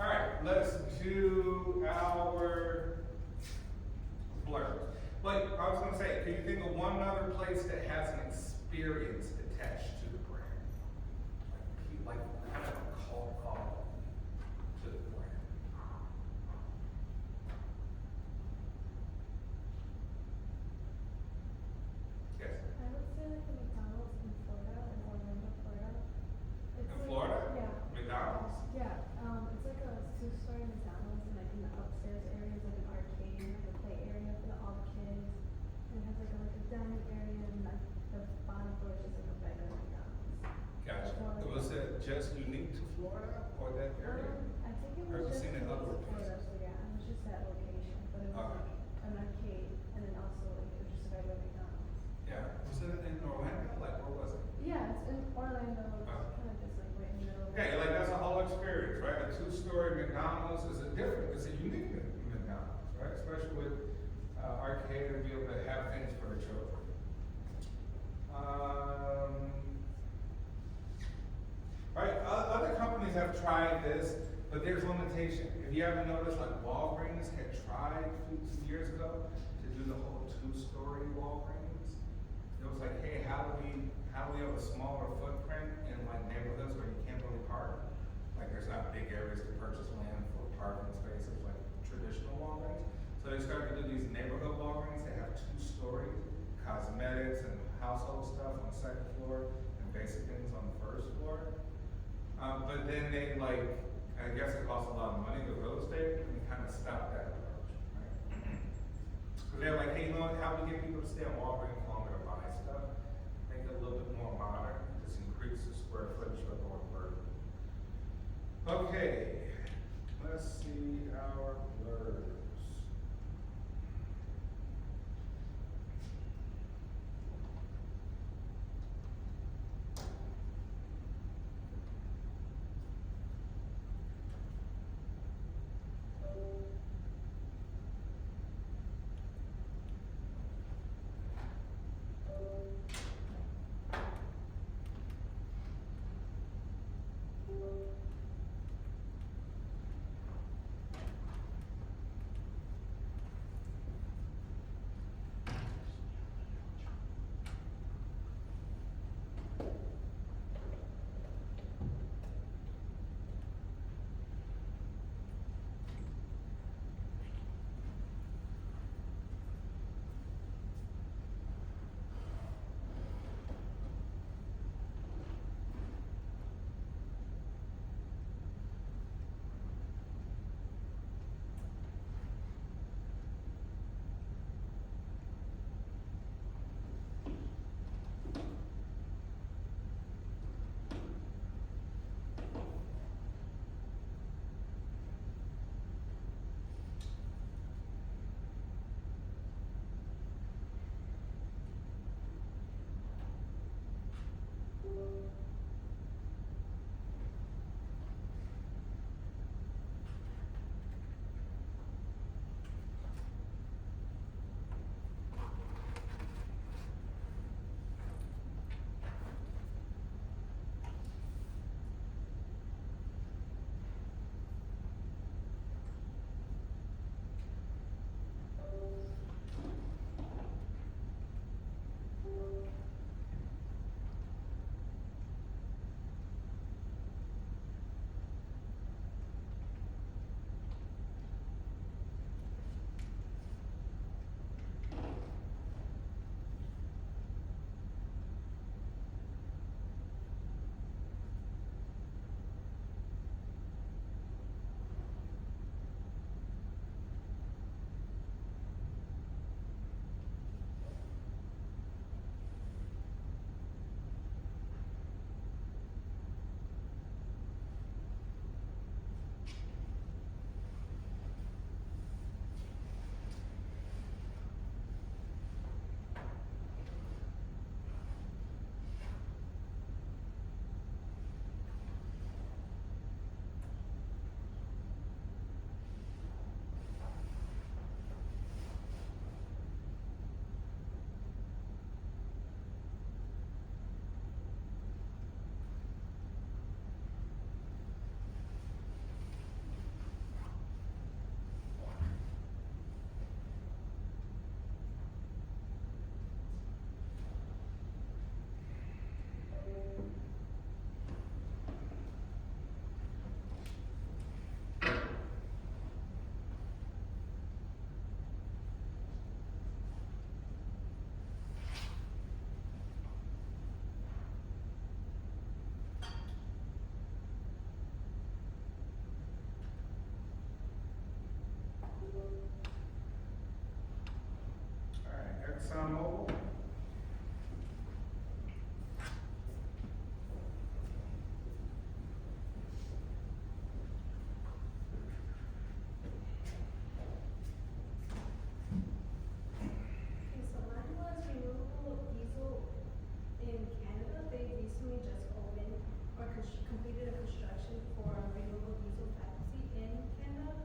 Speaker 1: All right, let's do our blurb. But I was gonna say, can you think of one other place that has an experience attached to the brand? Like kind of a cult following to the brand. Yes.
Speaker 6: I would say like the McDonald's in Florida, in Orlando, Florida. It's
Speaker 1: In
Speaker 6: like-
Speaker 1: Florida?
Speaker 6: Yeah.
Speaker 1: McDonald's?
Speaker 6: Yeah, it's like a two-story McDonald's, and like in the upstairs area is like an arcade, like a play area for all the kids. And it has like a dining area, and like the bottom floor is just like a regular McDonald's.
Speaker 1: Gotcha.
Speaker 6: That's all it
Speaker 1: Was
Speaker 6: is.
Speaker 1: it just unique to Florida or that area?
Speaker 6: I think it
Speaker 1: Or have
Speaker 6: was
Speaker 1: you
Speaker 6: just
Speaker 1: seen it
Speaker 6: unique
Speaker 1: other
Speaker 6: to Florida,
Speaker 1: places?
Speaker 6: so yeah, it was just that location, but it was
Speaker 1: Okay.
Speaker 6: like an arcade, and then also like it was just a regular McDonald's.
Speaker 1: Yeah. Was it in Orlando? Like where was it?
Speaker 6: Yeah, it's in Orlando, it's
Speaker 1: Okay.
Speaker 6: kind of just like right in the middle.
Speaker 1: Yeah, like that's a whole experience, right? A two-story McDonald's is a different, it's a unique McDonald's, right? Especially with arcade and be able to have things for the children. Right, other companies have tried this, but there's limitation. If you haven't noticed, like Walgreens had tried a few years ago to do the whole two-story Walgreens. It was like, hey, how do we have a smaller footprint in like neighborhoods where you can't really park? Like there's not big areas to purchase land for parking spaces like traditional Walgreens. So they started to do these neighborhood Walgreens that have two stories, cosmetics and household stuff on the second floor and basic things on the first floor. But then they like, I guess it costs a lot of money to real estate, and they kind of stopped that approach, right? Cause they're like, hey, you know what, how do we get people to stay on Walgreens longer to buy stuff? Make it a little bit more modern, just increase the square footage but lower burden. Okay, let's see our blurbs. ExxonMobil.
Speaker 6: Okay, so mine was renewable diesel in Canada. They recently just opened or completed a construction for a renewable diesel factory in Canada,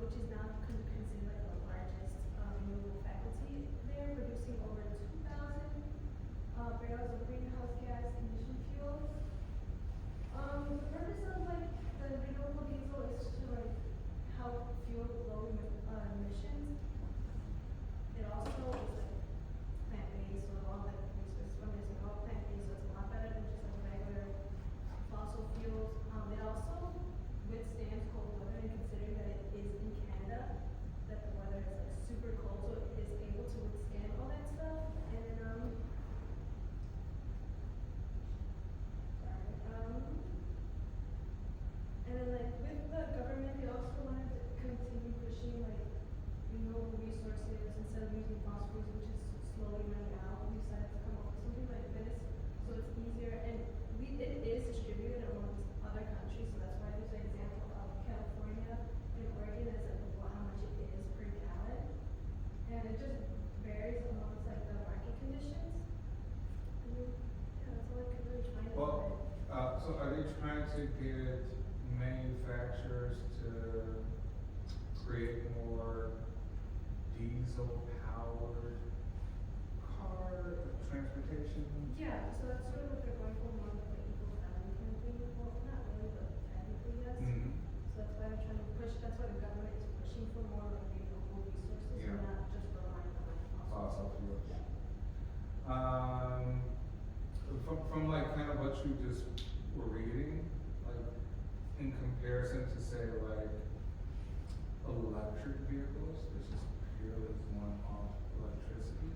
Speaker 6: which is now considered like the largest renewable faculty. They're producing over
Speaker 1: trying to get manufacturers to create more diesel-powered car transportation?
Speaker 6: Yeah, so that's sort of what they're going for, more of like eco-friendly kind of thing, well, not really, but technically yes.
Speaker 1: Mhm.
Speaker 6: So that's why they're trying to push, that's why the government is pushing for more like renewable resources,
Speaker 1: Yeah.
Speaker 6: and not just relying on like
Speaker 1: Fossil
Speaker 6: fossil.
Speaker 1: fuels.
Speaker 6: Yeah.
Speaker 1: From like kind of what you just were reading, like in comparison to say like electric vehicles, which is purely one off electricity,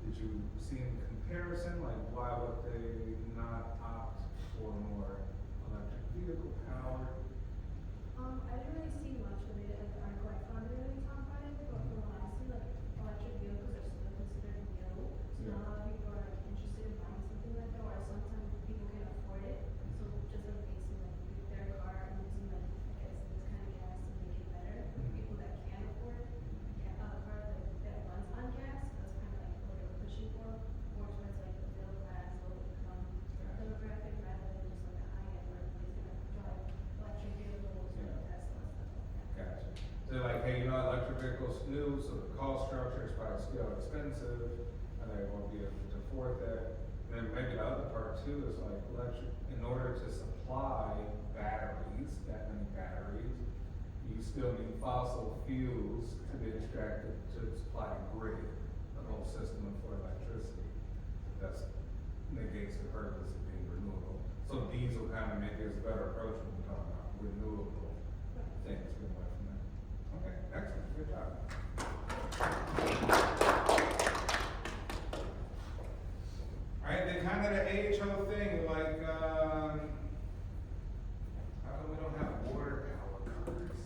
Speaker 1: did you see in comparison, like why would they not opt for more electric vehicle power?
Speaker 6: I didn't really see much related, like the article I found didn't really talk about it, but from what I see, like electric vehicles are still considered new. So
Speaker 1: Yeah.
Speaker 6: not a lot of people are like interested in buying something like that, or sometimes people can't afford it. So just like basing like their car and using like, I guess this kind of gas to make it better. For
Speaker 1: Mhm.
Speaker 6: people that can afford a car that runs on gas, that's kind of like what they're pushing for, more towards like the middle class, low income demographic, rather than just like a high end where everybody's gonna drive electric vehicles or
Speaker 1: Yeah.
Speaker 6: Tesla, stuff like that.
Speaker 1: Gotcha. So they're like, hey, you know, electric vehicles new, so the cost structure is probably still expensive, and they won't be able to afford that. And then maybe the other part too is like electric, in order to supply batteries, that many batteries, you still need fossil fuels to be extracted to supply the grid, the whole system for electricity. That's negates the purpose of being renewable. So diesel kind of maybe is a better approach when we're talking about renewable things, get away from that. Okay, excellent, good job. Alright, then kind of the AHO thing, like, how come we don't have water powered cars?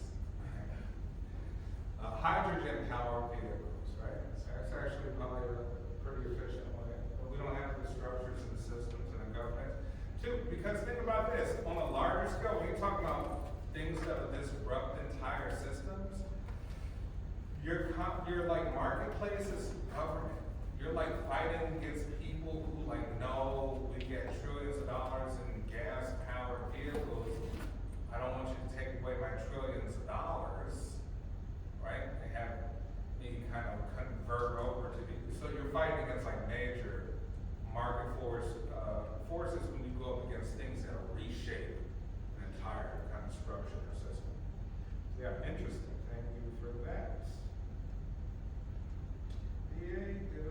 Speaker 1: Hydrogen powered vehicles, right? That's actually probably a pretty efficient way, but we don't have the structures and the systems and the governance. Two, because think about this, on a larger scale, when you talk about things that will disrupt entire systems, your like marketplace is government. You're like fighting against people who like know we get trillions of dollars in gas powered vehicles. I don't want you to take away my trillions of dollars, right? They have me kind of convert over to be, so you're fighting against like major market forces when you go up against things that reshape an entire kind of structure or system. Yeah, interesting. Thank you for that. Diego.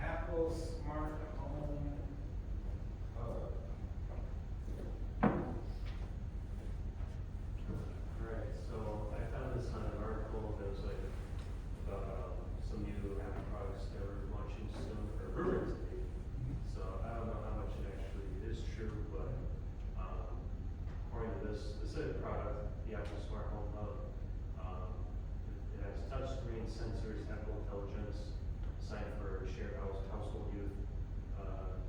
Speaker 1: Apple Smart Home Hub.
Speaker 7: Right, so I found this on an article that was like about some new Apple products that were launching soon or rumored to be. So I don't know how much it actually is true, but according to this specific product, the Apple Smart Home Hub, it has touchscreen sensors, Apple Intelligence, designed for shared household use,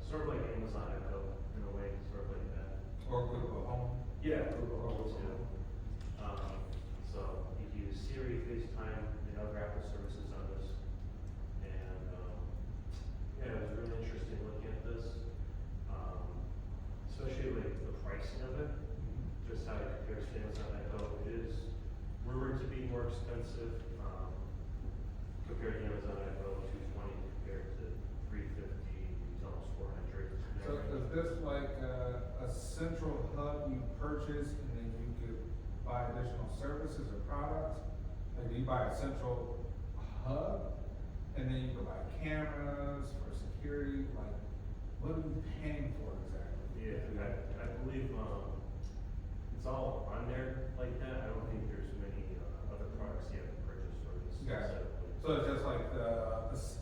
Speaker 7: sort of like Amazon Echo in a way, sort of like that.
Speaker 1: Or Google Home.
Speaker 7: Yeah, Google Home too. So you can use Siri, FaceTime, and other Apple services on this. And, yeah, it was really interesting looking at this. Especially like the pricing of it, just how it compares to Amazon Echo. It is rumored to be more expensive, compared to Amazon Echo, $220 compared to $350, it's almost $400.
Speaker 1: So is this like a central hub you purchase and then you could buy additional services or products? Like do you buy a central hub and then you could buy cameras for security? Like what are you paying for exactly?
Speaker 7: Yeah, I believe, it's all on there like that. I don't think there's many, other products you have to purchase for this
Speaker 1: Gotcha.
Speaker 7: specifically.
Speaker 1: So it's just like the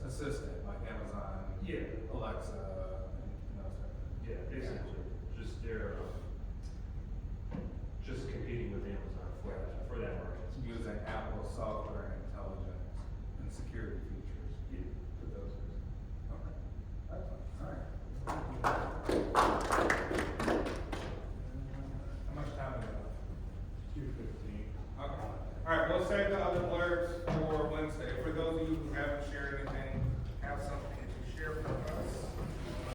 Speaker 1: assistant, like Amazon,
Speaker 7: Yeah.
Speaker 1: Alexa, and those type of things.
Speaker 7: Yeah, basically, just they're, just competing with Amazon for that market.
Speaker 1: Using Apple software and intelligence and security features.